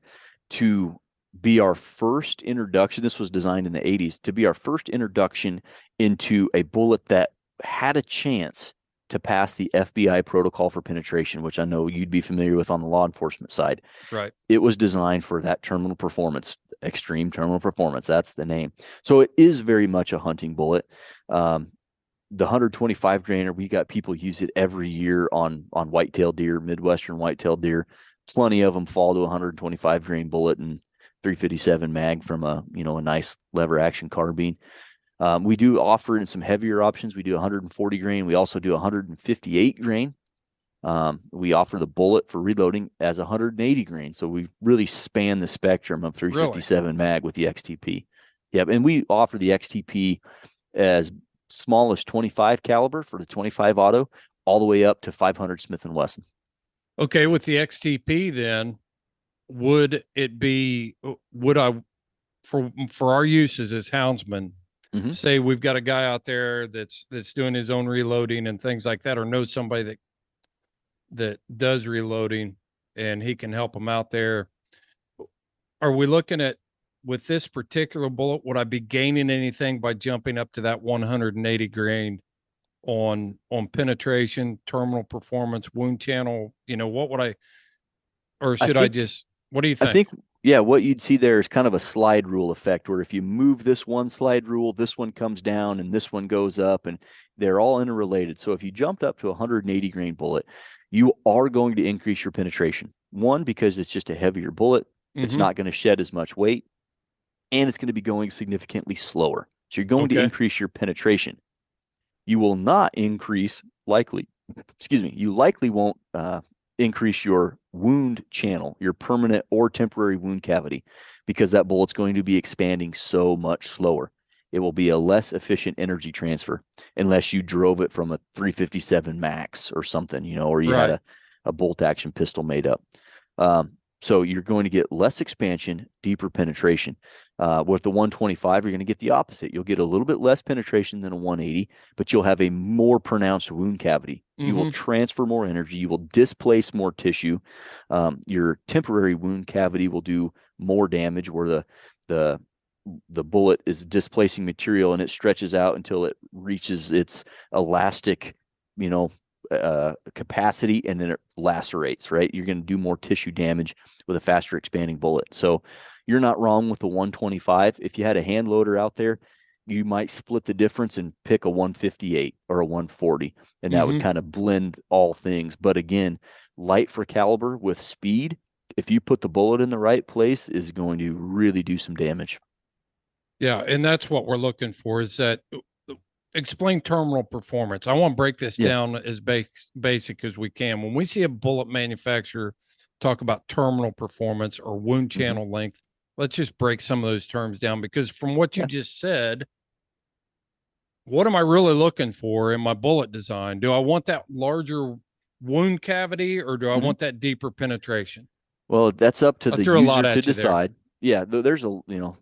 to be our first introduction. This was designed in the 80s to be our first introduction into a bullet that had a chance to pass the FBI protocol for penetration, which I know you'd be familiar with on the law enforcement side. Right. It was designed for that terminal performance, extreme terminal performance. That's the name. So it is very much a hunting bullet. The 125 grainer, we got people use it every year on whitetail deer, Midwestern whitetail deer. Plenty of them fall to 125 grain bullet and 357 mag from a nice lever action carbine. We do offer in some heavier options. We do 140 grain. We also do 158 grain. We offer the bullet for reloading as 180 grain. So we really span the spectrum of 357 mag with the XTP. Yep. And we offer the XTP as small as 25 caliber for the 25 auto, all the way up to 500 Smith & Wesson. Okay. With the XTP, then would I, for our uses as houndsmen, say we've got a guy out there that's doing his own reloading and things like that, or knows somebody that does reloading and he can help them out there. Are we looking at, with this particular bullet, would I be gaining anything by jumping up to that 180 grain on penetration, terminal performance, wound channel? What would I, or should I just, what do you think? I think, what you'd see there is kind of a slide rule effect, where if you move this one slide rule, this one comes down and this one goes up, and they're all interrelated. So if you jumped up to 180 grain bullet, you are going to increase your penetration. One, because it's just a heavier bullet. It's not going to shed as much weight, and it's going to be going significantly slower. So you're going to increase your penetration. You will not increase you likely won't increase your wound channel, your permanent or temporary wound cavity, because that bullet's going to be expanding so much slower. It will be a less efficient energy transfer unless you drove it from a 357 max or something, or you had a bolt action pistol made up. So you're going to get less expansion, deeper penetration. With the 125, you're going to get the opposite. You'll get a little bit less penetration than a 180, but you'll have a more pronounced wound cavity. You will transfer more energy. You will displace more tissue. Your temporary wound cavity will do more damage, where the bullet is displacing material and it stretches out until it reaches its elastic, capacity, and then it lacerates, right? You're going to do more tissue damage with a faster expanding bullet. So you're not wrong with the 125. If you had a hand loader out there, you might split the difference and pick a 158 or a 140, and that would kind of blend all things. But again, light for caliber with speed, if you put the bullet in the right place, is going to really do some damage. Yeah, and that's what we're looking for, is that. Explain terminal performance. I want to break this down as basic as we can. When we see a bullet manufacturer talk about terminal performance or wound channel length, let's just break some of those terms down, because from what you just said, what am I really looking for in my bullet design? Do I want that larger wound cavity, or do I want that deeper penetration? Well, that's up to the user to decide. Yeah, there's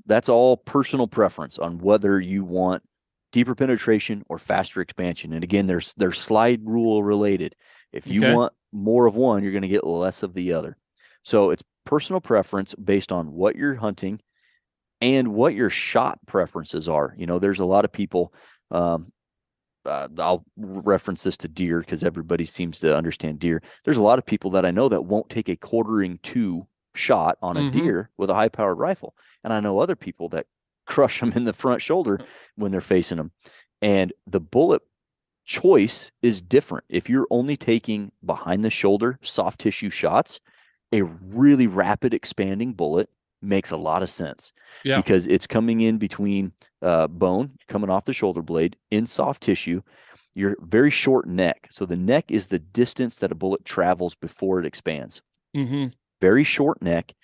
that's all personal preference on whether you want deeper penetration or faster expansion. And again, they're slide rule related. If you want more of one, you're going to get less of the other. So it's personal preference based on what you're hunting and what your shot preferences are. There's a lot of people, I'll reference this to deer because everybody seems to understand deer. There's a lot of people that I know that won't take a quartering-2 shot on a deer with a high-powered rifle. And I know other people that crush them in the front shoulder when they're facing them. And the bullet choice is different. If you're only taking behind the shoulder soft tissue shots, a really rapid expanding bullet makes a lot of sense because it's coming in between bone, coming off the shoulder blade in soft tissue. You're very short neck. So the neck is the distance that a bullet travels before it expands. Very short neck,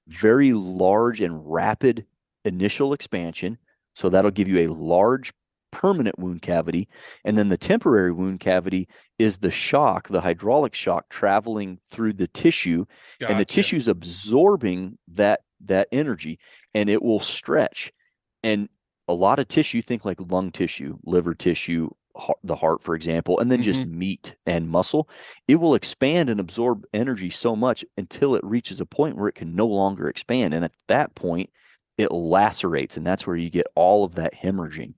very large and rapid initial expansion. So that'll give you a large permanent wound cavity. And then the temporary wound cavity is the shock, the hydraulic shock traveling through the tissue. And the tissue's absorbing that energy, and it will stretch. And a lot of tissue, think like lung tissue, liver tissue, the heart, for example, and then just meat and muscle, it will expand and absorb energy so much until it reaches a point where it can no longer expand. And at that point, it lacerates, and that's where you get all of that hemorrhaging.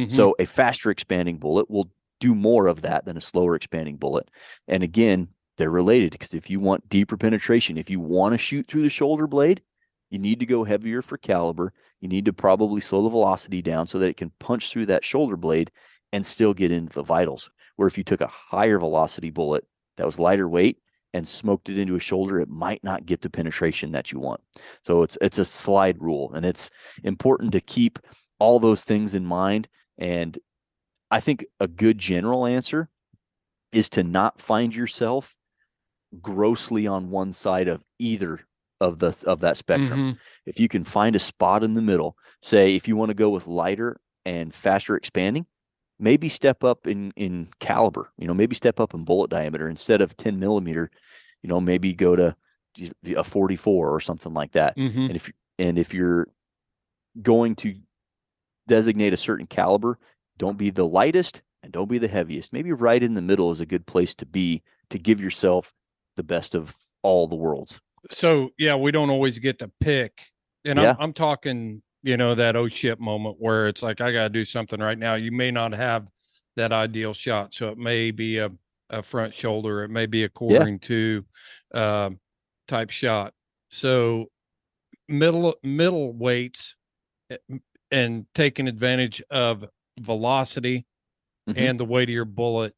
So a faster expanding bullet will do more of that than a slower expanding bullet. And again, they're related because if you want deeper penetration, if you want to shoot through the shoulder blade, you need to go heavier for caliber. You need to probably slow the velocity down so that it can punch through that shoulder blade and still get into the vitals. Where if you took a higher velocity bullet that was lighter weight and smoked it into a shoulder, it might not get the penetration that you want. So it's a slide rule, and it's important to keep all those things in mind. And I think a good general answer is to not find yourself grossly on one side of either of that spectrum. If you can find a spot in the middle, say if you want to go with lighter and faster expanding, maybe step up in caliber, maybe step up in bullet diameter. Instead of 10 millimeter, maybe go to a 44 or something like that. And if you're going to designate a certain caliber, don't be the lightest and don't be the heaviest. Maybe right in the middle is a good place to be, to give yourself the best of all the worlds. So we don't always get to pick. And I'm talking, that oh shit moment where it's like, I got to do something right now. You may not have that ideal shot. So it may be a front shoulder. It may be a quartering-2 type shot. So middle weights and taking advantage of velocity and the weight of your bullet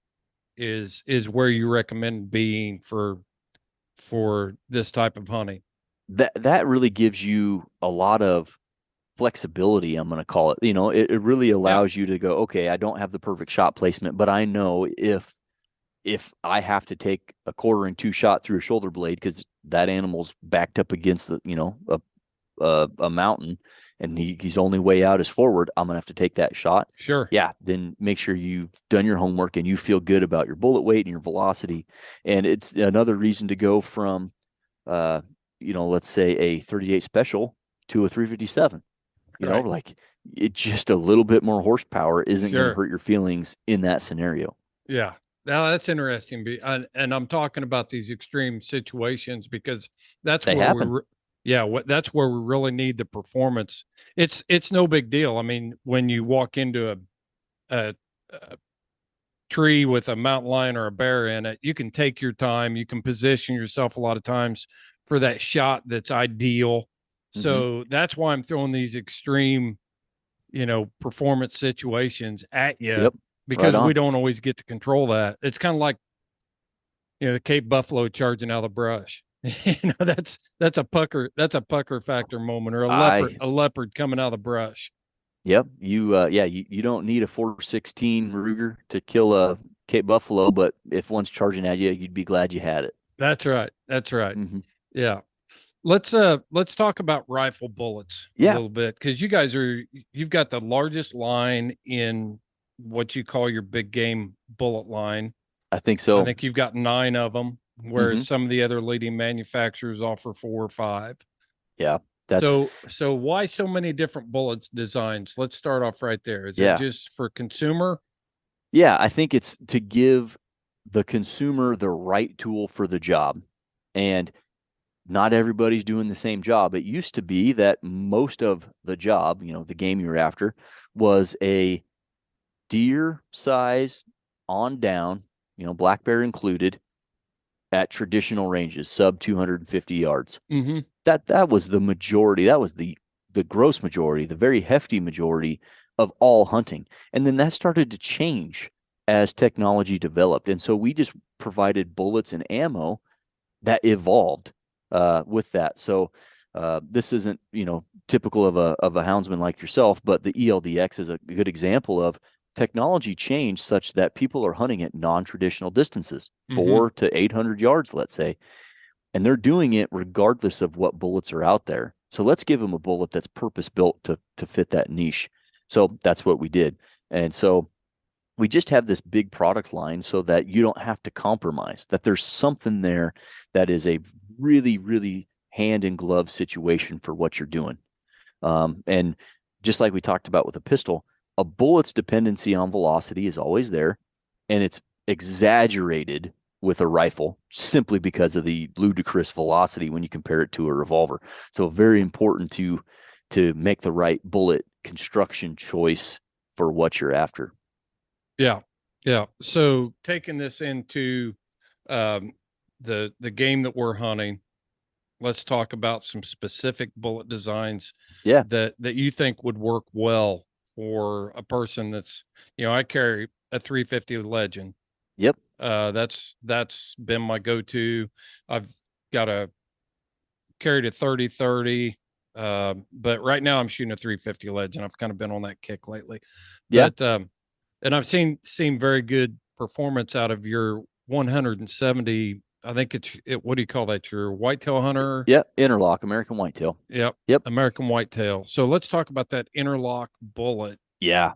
is where you recommend being for this type of hunting. That really gives you a lot of flexibility, I'm going to call it. It really allows you to go, okay, I don't have the perfect shot placement, but I know if I have to take a quartering-2 shot through a shoulder blade because that animal's backed up against a mountain and he's only way out is forward, I'm gonna have to take that shot. Sure. Yeah. Then make sure you've done your homework and you feel good about your bullet weight and your velocity. And it's another reason to go from, let's say a 38 special to a 357. Like it's just a little bit more horsepower isn't going to hurt your feelings in that scenario. Yeah. Now that's interesting. And I'm talking about these extreme situations because that's where happen. That's where we really need the performance. It's no big deal. I mean, when you walk into a tree with a mountain lion or a bear in it, you can take your time. You can position yourself a lot of times for that shot that's ideal. So that's why I'm throwing these extreme, performance situations at you because we don't always get to control that. It's kind of like, the Cape buffalo charging out of the brush. That's a pucker factor moment, or a leopard coming out of the brush. Yep. You don't need a 416 Ruger to kill a Cape buffalo, but if one's charging at you, you'd be glad you had it. That's right. Yeah. Let's talk about rifle bullets a little bit, because you've got the largest line in what you call your big game bullet line. I think so. I think you've got 9 of them, whereas some of the other leading manufacturers offer 4 or 5. Yeah. So why so many different bullets designs? Let's start off right there. Is it just for consumer? Yeah, I think it's to give the consumer the right tool for the job. And not everybody's doing the same job. It used to be that most of the job, the game you're after, was a deer size on down, black bear included, at traditional ranges, sub 250 yards. Mm-hmm. That was the majority. That was the gross majority, the very hefty majority of all hunting. And then that started to change as technology developed. And so we just provided bullets and ammo that evolved with that. So this isn't, typical of a houndsman like yourself, but the ELDX is a good example of technology changed such that people are hunting at non-traditional distances, 400 to 800 yards, let's say, and they're doing it regardless of what bullets are out there. So let's give them a bullet that's purpose-built to fit that niche. So that's what we did. And so we just have this big product line so that you don't have to compromise, that there's something there that is a really, really hand-in-glove situation for what you're doing. And just like we talked about with a pistol, a bullet's dependency on velocity is always there, and it's exaggerated with a rifle simply because of the ludicrous velocity when you compare it to a revolver. So very important to make the right bullet construction choice for what you're after. Yeah. Yeah. So taking this into the game that we're hunting, let's talk about some specific bullet designs that you think would work well for a person that's, I carry a 350 Legend. Yep. That's been my go-to. I've carried a 30-30, but right now I'm shooting a 350 Legend. I've kind of been on that kick lately. Yeah. But, and I've seen very good performance out of your 170. I think what do you call that? Your whitetail hunter? Yep. Interlock, American whitetail. Yep. American whitetail. So let's talk about that interlock bullet. Yeah.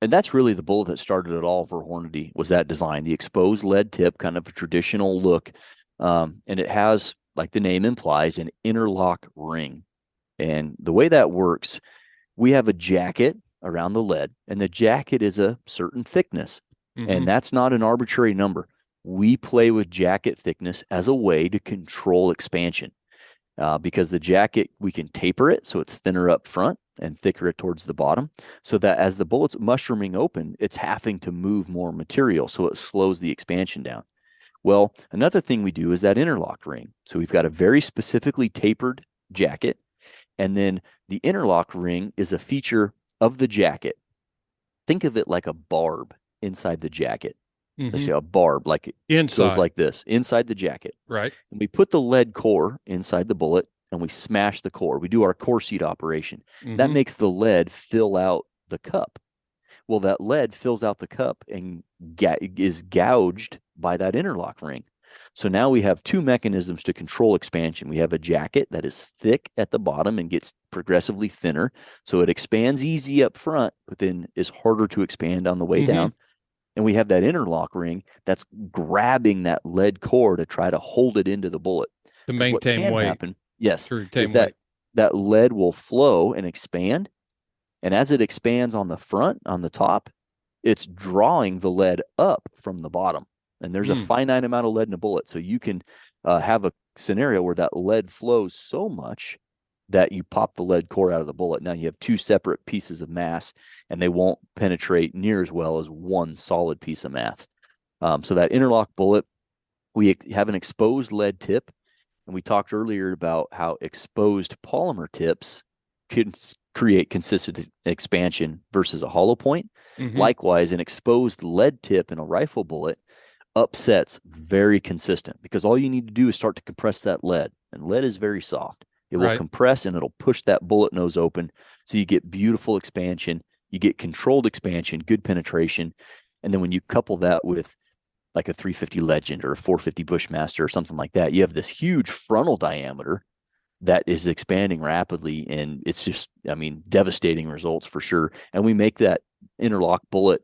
And that's really the bullet that started it all for Hornady, was that design, the exposed lead tip, kind of a traditional look. And it has, like the name implies, an interlock ring. And the way that works, we have a jacket around the lead, and the jacket is a certain thickness. And that's not an arbitrary number. We play with jacket thickness as a way to control expansion, because the jacket, we can taper it so it's thinner up front and thicker towards the bottom, so that as the bullet's mushrooming open, it's having to move more material, so it slows the expansion down. Well, another thing we do is that interlock ring. So we've got a very specifically tapered jacket, and then the interlock ring is a feature of the jacket. Think of it like a barb inside the jacket. Let's say a barb, like it goes like this, inside the jacket. Right. And we put the lead core inside the bullet, and we smash the core. We do our core seat operation. That makes the lead fill out the cup. Well, that lead fills out the cup and is gouged by that interlock ring. So now we have two mechanisms to control expansion. We have a jacket that is thick at the bottom and gets progressively thinner, so it expands easy up front, but then is harder to expand on the way down. And we have that interlock ring that's grabbing that lead core to try to hold it into the bullet. To maintain what can weight. happen, yes, is that lead will flow and expand. And as it expands on the front, on the top, it's drawing the lead up from the bottom. And there's a finite amount of lead in a bullet. So you can have a scenario where that lead flows so much that you pop the lead core out of the bullet. Now you have two separate pieces of mass, and they won't penetrate near as well as one solid piece of mass. So that interlock bullet, we have an exposed lead tip. And we talked earlier about how exposed polymer tips can create consistent expansion versus a hollow point. Likewise, an exposed lead tip in a rifle bullet upsets very consistent, because all you need to do is start to compress that lead, and lead is very soft. It will compress, and it'll push that bullet nose open, so you get beautiful expansion, you get controlled expansion, good penetration. And then when you couple that with like a 350 Legend or a 450 Bushmaster or something like that, you have this huge frontal diameter that is expanding rapidly, and it's just, devastating results for sure. And we make that interlock bullet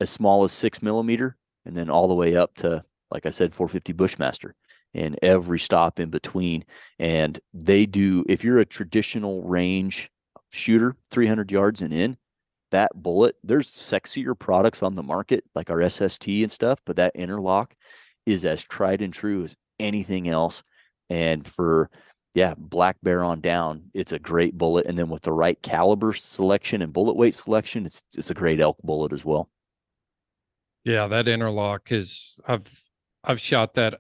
as small as 6 millimeter, and then all the way up to, like I said, 450 Bushmaster, and every stop in between. And they do, if you're a traditional range shooter, 300 yards and in, that bullet, there's sexier products on the market, like our SST and stuff, but that interlock is as tried and true as anything else. And for yeah, black bear on down, it's a great bullet. And then with the right caliber selection and bullet weight selection, it's a great elk bullet as well. Yeah, that interlock is I've shot that. I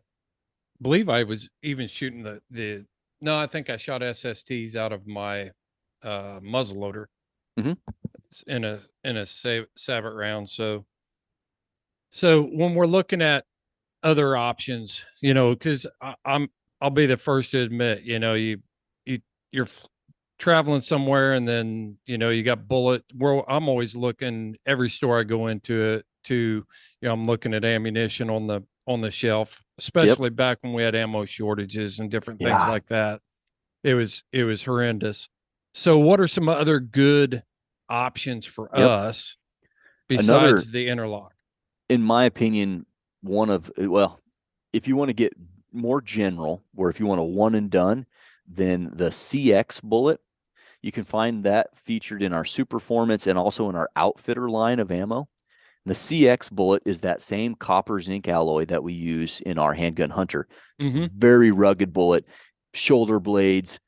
believe I was even shooting the no, I think I shot SSTs out of my muzzleloader Mhm. in a Savage round. So when we're looking at other options, because I'll be the first to admit, you're traveling somewhere, and then you got bullet. Well, I'm always looking every store I go into it to, I'm looking at ammunition on the shelf, Yep. especially back when we had ammo shortages and different things Yeah. like that. It was horrendous. So what are some other good options for Yep. us Another, besides the interlock? in my opinion, well, if you want to get more general, or if you want a one and done, then the CX bullet, you can find that featured in our Superformance and also in our Outfitter line of ammo. The CX bullet is that same copper zinc alloy that we use in our handgun hunter. Mm-hmm. Very rugged bullet, shoulder blades,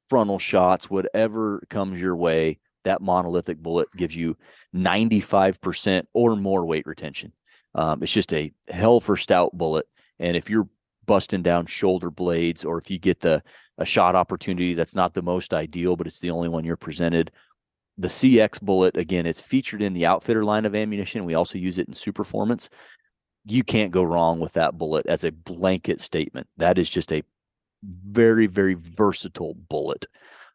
frontal shots, whatever comes your way. That monolithic bullet gives you 95% or more weight retention. It's just a hell for stout bullet. And if you're busting down shoulder blades, or if you get a shot opportunity that's not the most ideal, but it's the only one you're presented, the CX bullet, again, it's featured in the Outfitter line of ammunition. We also use it in Superformance. You can't go wrong with that bullet as a blanket statement. That is just a very, very versatile bullet.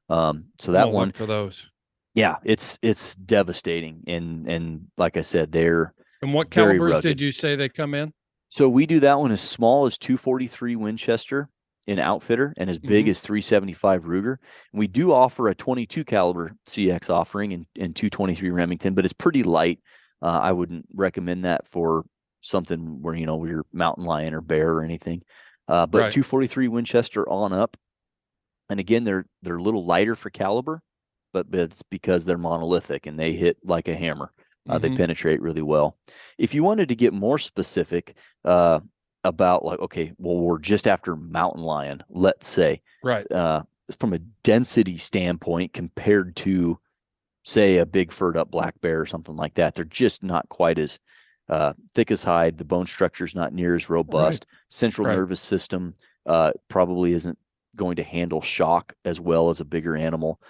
So that one, look for those. yeah, it's devastating. And like I said, they're And what very calibers rugged. did you say they come in? So we do that one as small as 243 Winchester in Outfitter and as big as 375 Ruger. And we do offer a 22 caliber CX offering in 223 Remington, but it's pretty light. I wouldn't recommend that for something where, you're mountain lion or bear or anything. But Right. 243 Winchester on up. And again, they're a little lighter for caliber, but it's because they're monolithic and they hit like a hammer. They penetrate really well. If you wanted to get more specific about, like, okay, well, we're just after mountain lion, let's say, Right. From a density standpoint compared to, say, a big furred up black bear or something like that, they're just not quite as thick as hide. The bone structure is not near as robust. Right. Central Right. nervous system probably isn't going to handle shock as well as a bigger animal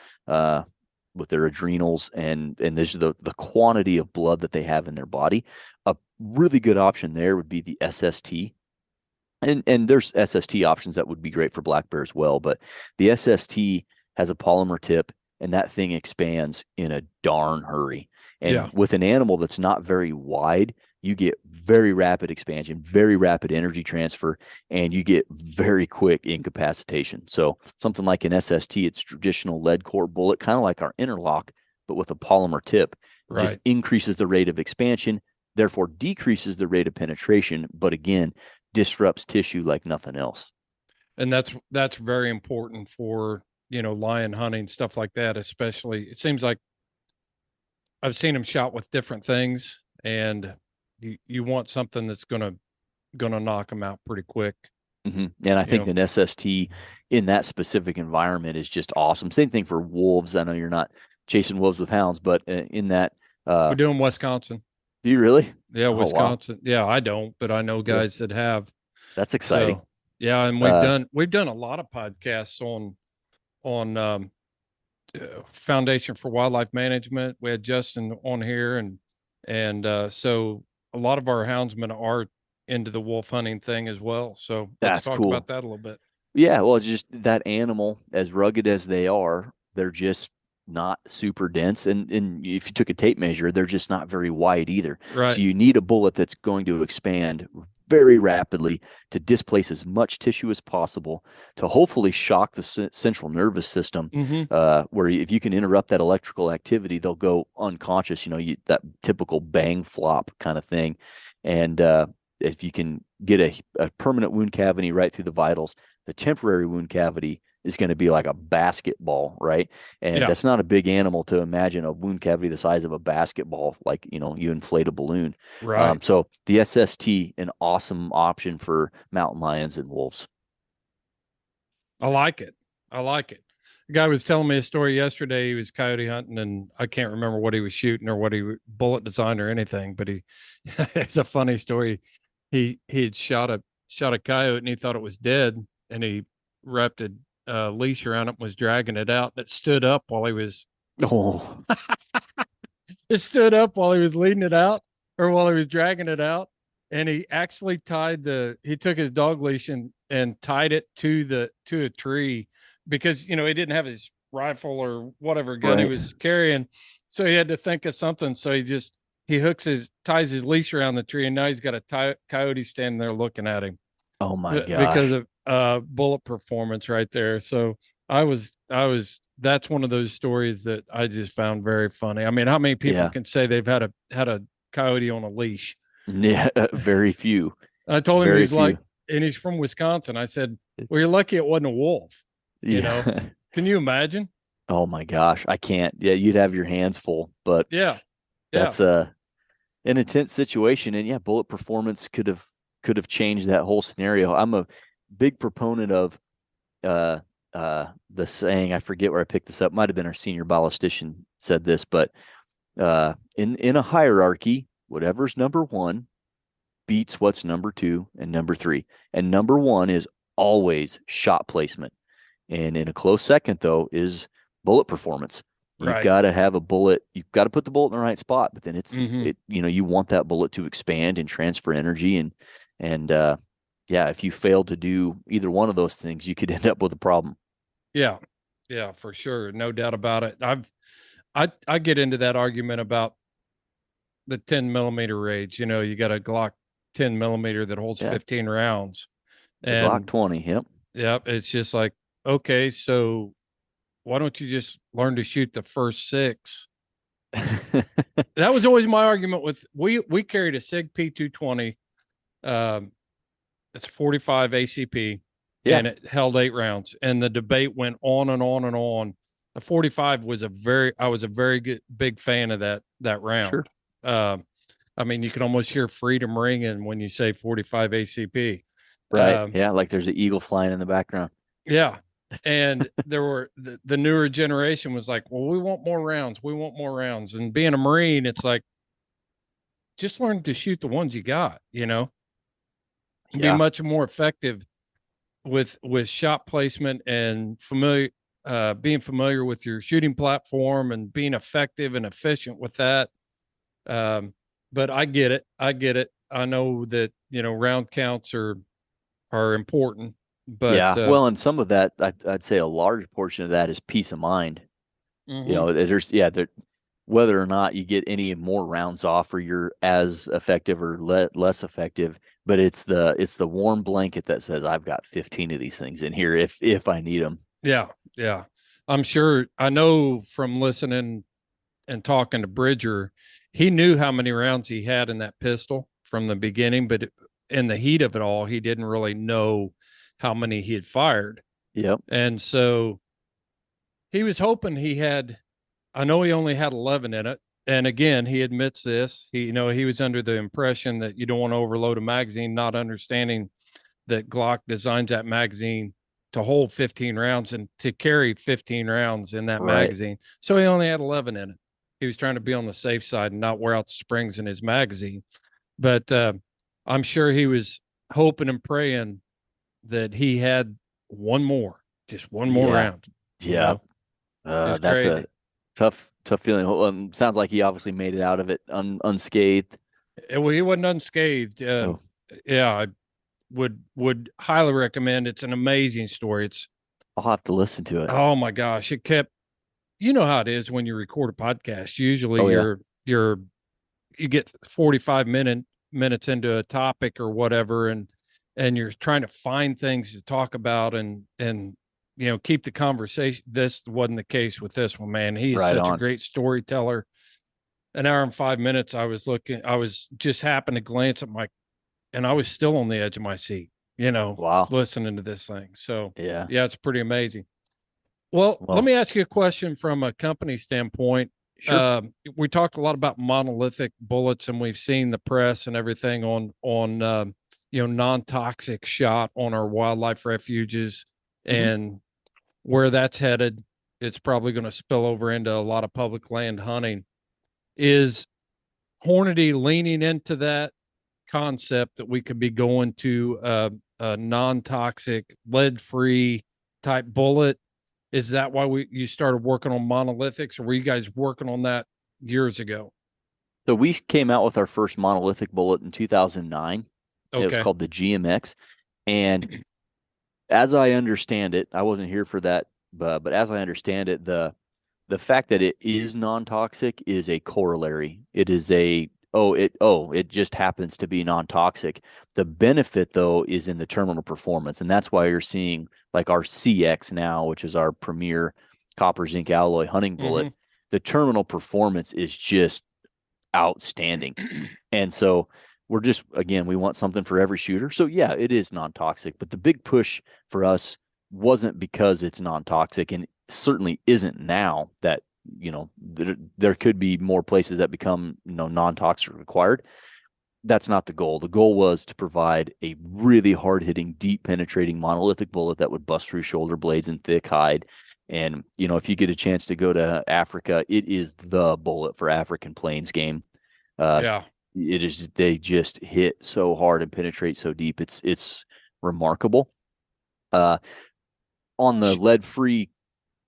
with their adrenals and this the quantity of blood that they have in their body. A really good option there would be the SST. And there's SST options that would be great for black bear as well, but the SST has a polymer tip and that thing expands in a darn hurry. And with an animal that's not very wide, you get very rapid expansion, very rapid energy transfer, and you get very quick incapacitation. So something like an SST, it's traditional lead core bullet, kind of like our interlock, but with a polymer tip, just increases the rate of expansion, therefore decreases the rate of penetration, but again, disrupts tissue like nothing else. And that's very important for, lion hunting, stuff like that. Especially, it seems like I've seen them shot with different things, and you want something that's gonna knock them out pretty quick. And I think an SST in that specific environment is just awesome. Same thing for wolves. I know you're not chasing wolves with hounds, but in that we're doing Wisconsin. Do you really? Yeah, Wisconsin. Wow. Yeah, I don't, but I know guys that have. That's exciting. So, yeah, and we've done a lot of podcasts on Foundation for Wildlife Management. We had Justin on here, and so a lot of our houndsmen are into the wolf hunting thing as well. So let's talk about that a little bit. Yeah, well, it's just that animal, as rugged as they are, they're just not super dense. And if you took a tape measure, they're just not very wide either. Right. So you need a bullet that's going to expand very rapidly to displace as much tissue as possible to hopefully shock the central nervous system, where if you can interrupt that electrical activity, they'll go unconscious, that typical bang flop kind of thing. And if you can get a permanent wound cavity right through the vitals, the temporary wound cavity is going to be like a basketball, right? And that's not a big animal to imagine a wound cavity the size of a basketball, like, you inflate a balloon. Right. So the SST, an awesome option for mountain lions and wolves. I like it. I like it. The guy was telling me a story yesterday. He was coyote hunting, and I can't remember what he was shooting or what bullet design or anything, but it's a funny story. He had shot a coyote, and he thought it was dead, and he wrapped a leash around it and was dragging it out. And it stood up while he was Oh, it stood up while he was leading it out, or while he was dragging it out. And he actually he took his dog leash and tied it to a tree, because, he didn't have his rifle or whatever gun he was carrying. So he had to think of something. So he ties his leash around the tree, and now he's got a coyote standing there looking at him. Oh my gosh. Because of bullet performance right there. So that's one of those stories that I just found very funny. I mean, how many people can say they've had a coyote on a leash? Yeah, very few. I told him and he's from Wisconsin. I said, well, you're lucky it wasn't a wolf. Can you imagine? Oh my gosh, I can't. Yeah, you'd have your hands full, but that's an intense situation. And bullet performance could have changed that whole scenario. I'm a big proponent of the saying, I forget where I picked this up. Might have been our senior ballistician said this, but in a hierarchy, whatever's number one beats what's number two and number three. And number one is always shot placement. And in a close second, though, is bullet performance. You've got to have a bullet. You've got to put the bullet in the right spot. But then you want that bullet to expand and transfer energy. And if you fail to do either one of those things, you could end up with a problem. Yeah, for sure, no doubt about it. I get into that argument about the 10 millimeter range. You got a Glock 10 millimeter that holds 15 rounds. And the Glock 20. Yep. Yep. It's just like, okay, so why don't you just learn to shoot the first 6? That was always my argument with, we carried a SIG P220. It's 45 ACP, and it held 8 rounds. And the debate went on and on and on. The 45 was I was a very good, big fan of that round. Sure. I mean, you can almost hear freedom ringing when you say 45 ACP. Right. Like there's an eagle flying in the background. Yeah. And there were the newer generation was like, well, we want more rounds. We want more rounds. And being a Marine, it's like, just learn to shoot the ones you got, be much more effective with shot placement and being familiar with your shooting platform and being effective and efficient with that. But I get it. I know that, round counts are important, but and some of that, I'd say a large portion of that is peace of mind. There's whether or not you get any more rounds off or you're as effective or less effective, but it's the warm blanket that says I've got 15 of these things in here if I need them. Yeah. I'm sure. I know from listening and talking to Bridger, he knew how many rounds he had in that pistol from the beginning, but in the heat of it all, he didn't really know how many he had fired. Yep. And so he was hoping I know he only had 11 in it. And again, he admits this. He was under the impression that you don't want to overload a magazine, not understanding that Glock designs that magazine to hold 15 rounds and to carry 15 rounds in that magazine. So he only had 11 in it. He was trying to be on the safe side and not wear out the springs in his magazine. But I'm sure he was hoping and praying that he had just one more round. Yeah. That's crazy. A tough feeling. Sounds like he obviously made it out of it unscathed. Well, he wasn't unscathed. I would highly recommend. It's an amazing story. I'll have to listen to it. Oh my gosh. It kept, how it is when you record a podcast. Usually you get 45 minutes into a topic or whatever, and you're trying to find things to talk about and keep the conversation. This wasn't the case with this one, man. He's such a great storyteller. An hour and 5 minutes. I was just happened to glance at and I was still on the edge of my seat, listening to this thing. So it's pretty amazing. Well, let me ask you a question from a company standpoint. Sure. We talked a lot about monolithic bullets, and we've seen the press and everything on non-toxic shot on our wildlife refuges. Mm-hmm. And where that's headed, it's probably going to spill over into a lot of public land hunting. Is Hornady leaning into that concept that we could be going to a non-toxic, lead-free type bullet? Is that why you started working on monolithics, or were you guys working on that years ago? So we came out with our first monolithic bullet in 2009. Okay. It was called the GMX. And as I understand it, I wasn't here for that, but as I understand it, the fact that it is non-toxic is a corollary. It is it just happens to be non-toxic. The benefit though is in the terminal performance, and that's why you're seeing like our CX now, which is our premier copper zinc alloy hunting bullet. Mm-hmm. The terminal performance is just outstanding. And so we're just, again, we want something for every shooter. So yeah, it is non-toxic, but the big push for us wasn't because it's non-toxic, and certainly isn't now that, there could be more places that become, non-toxic required. That's not the goal. The goal was to provide a really hard-hitting, deep penetrating monolithic bullet that would bust through shoulder blades and thick hide. And, if you get a chance to go to Africa, it is the bullet for African plains game. Yeah. It is, they just hit so hard and penetrate so deep. It's remarkable. On the lead-free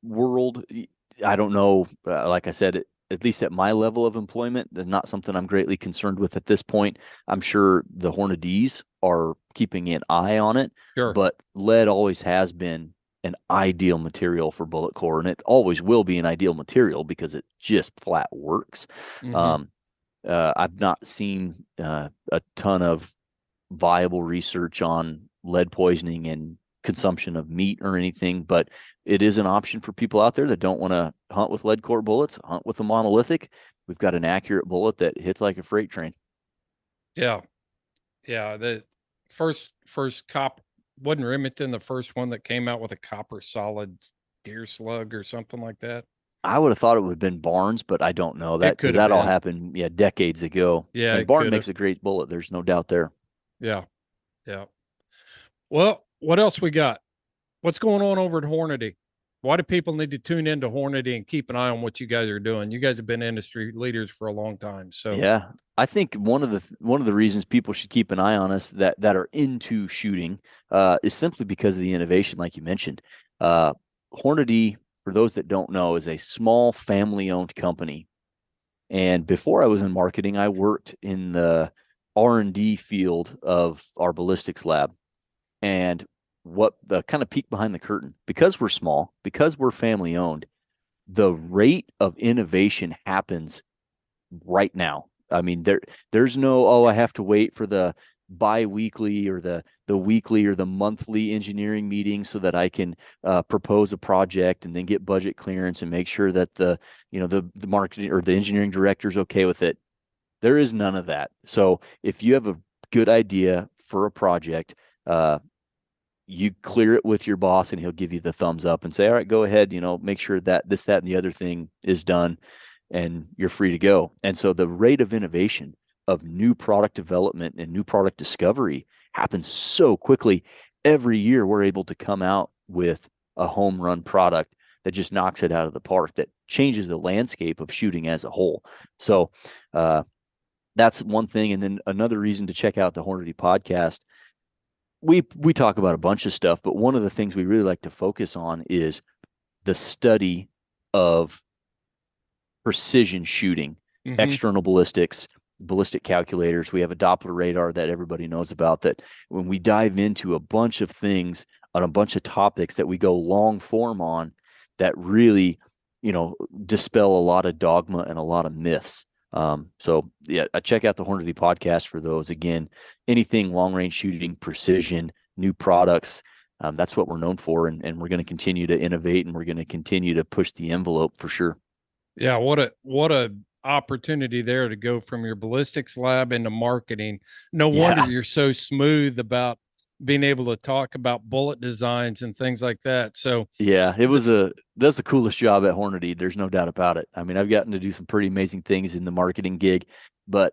world, I don't know. Like I said, at least at my level of employment, that's not something I'm greatly concerned with at this point. I'm sure the Hornadys are keeping an eye on it, sure. But lead always has been an ideal material for bullet core, and it always will be an ideal material because it just flat works. Mm-hmm. I've not seen a ton of viable research on lead poisoning and consumption of meat or anything, but it is an option for people out there that don't want to hunt with lead core bullets, hunt with a monolithic. We've got an accurate bullet that hits like a freight train. Yeah. The first cop wasn't Remington the first one that came out with a copper solid deer slug or something like that? I would have thought it would have been Barnes, but I don't know that, because that all happened decades ago. Yeah, and Barnes makes a great bullet. There's no doubt there. Yeah. Well, what else we got? What's going on over at Hornady? Why do people need to tune into Hornady and keep an eye on what you guys are doing? You guys have been industry leaders for a long time. So yeah, I think one of the reasons people should keep an eye on us that are into shooting is simply because of the innovation, like you mentioned. Hornady, for those that don't know, is a small family-owned company. And before I was in marketing, I worked in the R&D field of our ballistics lab. And what the kind of peek behind the curtain, because we're small, because we're family owned, the rate of innovation happens right now. I mean, there's no, I have to wait for the bi-weekly or the weekly or the monthly engineering meeting so that I can propose a project and then get budget clearance and make sure that the marketing or the engineering director is okay with it. There is none of that. So if you have a good idea for a project, you clear it with your boss and he'll give you the thumbs up and say, all right, go ahead, make sure that this, that, and the other thing is done and you're free to go. And so the rate of innovation of new product development and new product discovery happens so quickly. Every year we're able to come out with a home run product that just knocks it out of the park, that changes the landscape of shooting as a whole. So that's one thing. And then another reason to check out the Hornady podcast. We talk about a bunch of stuff, but one of the things we really like to focus on is the study of precision shooting, mm-hmm. external ballistics, ballistic calculators. We have a Doppler radar that everybody knows about, that when we dive into a bunch of things on a bunch of topics that we go long form on, that really, dispel a lot of dogma and a lot of myths. So yeah, check out the Hornady podcast for those. Again, anything long range shooting, precision, new products. That's what we're known for. And we're going to continue to innovate, and we're going to continue to push the envelope for sure. Yeah. What a opportunity there to go from your ballistics lab into marketing. No wonder you're so smooth about being able to talk about bullet designs and things like that. So yeah, that's the coolest job at Hornady. There's no doubt about it. I mean, I've gotten to do some pretty amazing things in the marketing gig, but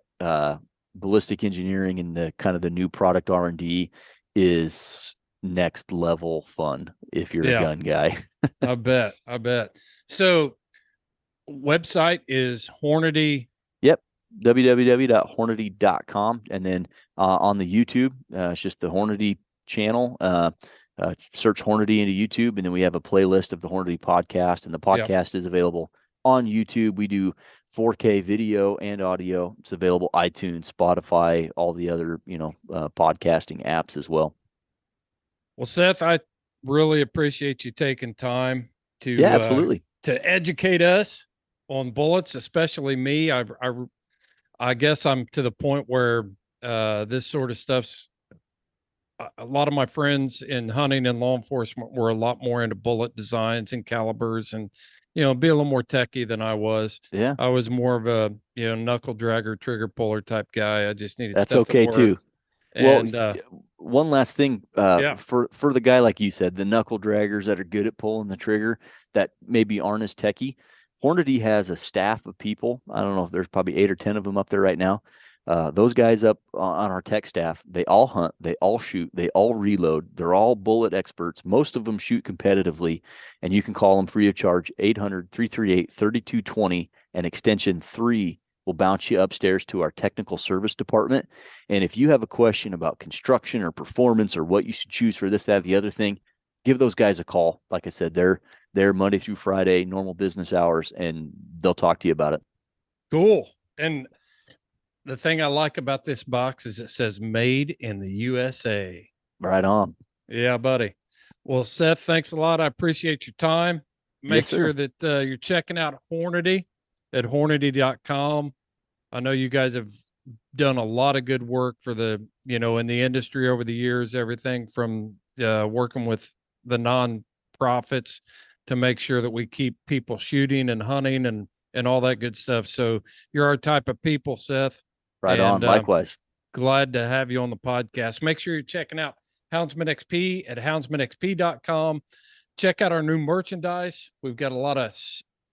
ballistic engineering and the kind of the new product R&D is next level fun if you're a Yeah. gun guy. I bet. So website is Hornady. Yep. www.hornady.com. And then on the YouTube, it's just the Hornady channel. Search Hornady into YouTube, and then we have a playlist of the Hornady podcast, and the podcast is available on YouTube. We do 4K video and audio. It's available iTunes, Spotify, all the other, podcasting apps as well. Well, Seth, I really appreciate you taking time to absolutely to educate us on bullets, especially me. I guess I'm to the point where this sort of stuff's a lot of my friends in hunting and law enforcement were a lot more into bullet designs and calibers and, be a little more techie than I was. Yeah. I was more of a, knuckle dragger, trigger puller type guy. I just needed That's stuff okay too. And, well, one last thing, for the guy, like you said, the knuckle draggers that are good at pulling the trigger that maybe aren't as techie. Hornady has a staff of people. I don't know if there's probably 8 or 10 of them up there right now. Those guys up on our tech staff, they all hunt, they all shoot, they all reload. They're all bullet experts. Most of them shoot competitively, and you can call them free of charge. 800-338-3220 and extension 3 will bounce you upstairs to our technical service department. And if you have a question about construction or performance or what you should choose for this, that, the other thing, give those guys a call. Like I said, they're Monday through Friday, normal business hours, and they'll talk to you about it. Cool. And the thing I like about this box is it says made in the USA. Right on. Yeah, buddy. Well, Seth, thanks a lot. I appreciate your time. Make sure that you're checking out Hornady at Hornady.com. I know you guys have done a lot of good work for the, in the industry over the years, everything from working with the non-profits to make sure that we keep people shooting and hunting and all that good stuff. So you're our type of people, Seth. Right on. Likewise. Glad to have you on the podcast. Make sure you're checking out Houndsman XP at houndsmanxp.com. Check out our new merchandise. We've got a lot of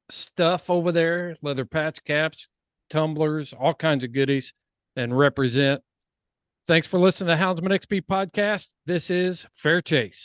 stuff over there, leather patch caps, tumblers, all kinds of goodies, and represent. Thanks for listening to the Houndsman XP podcast. This is Fair Chase.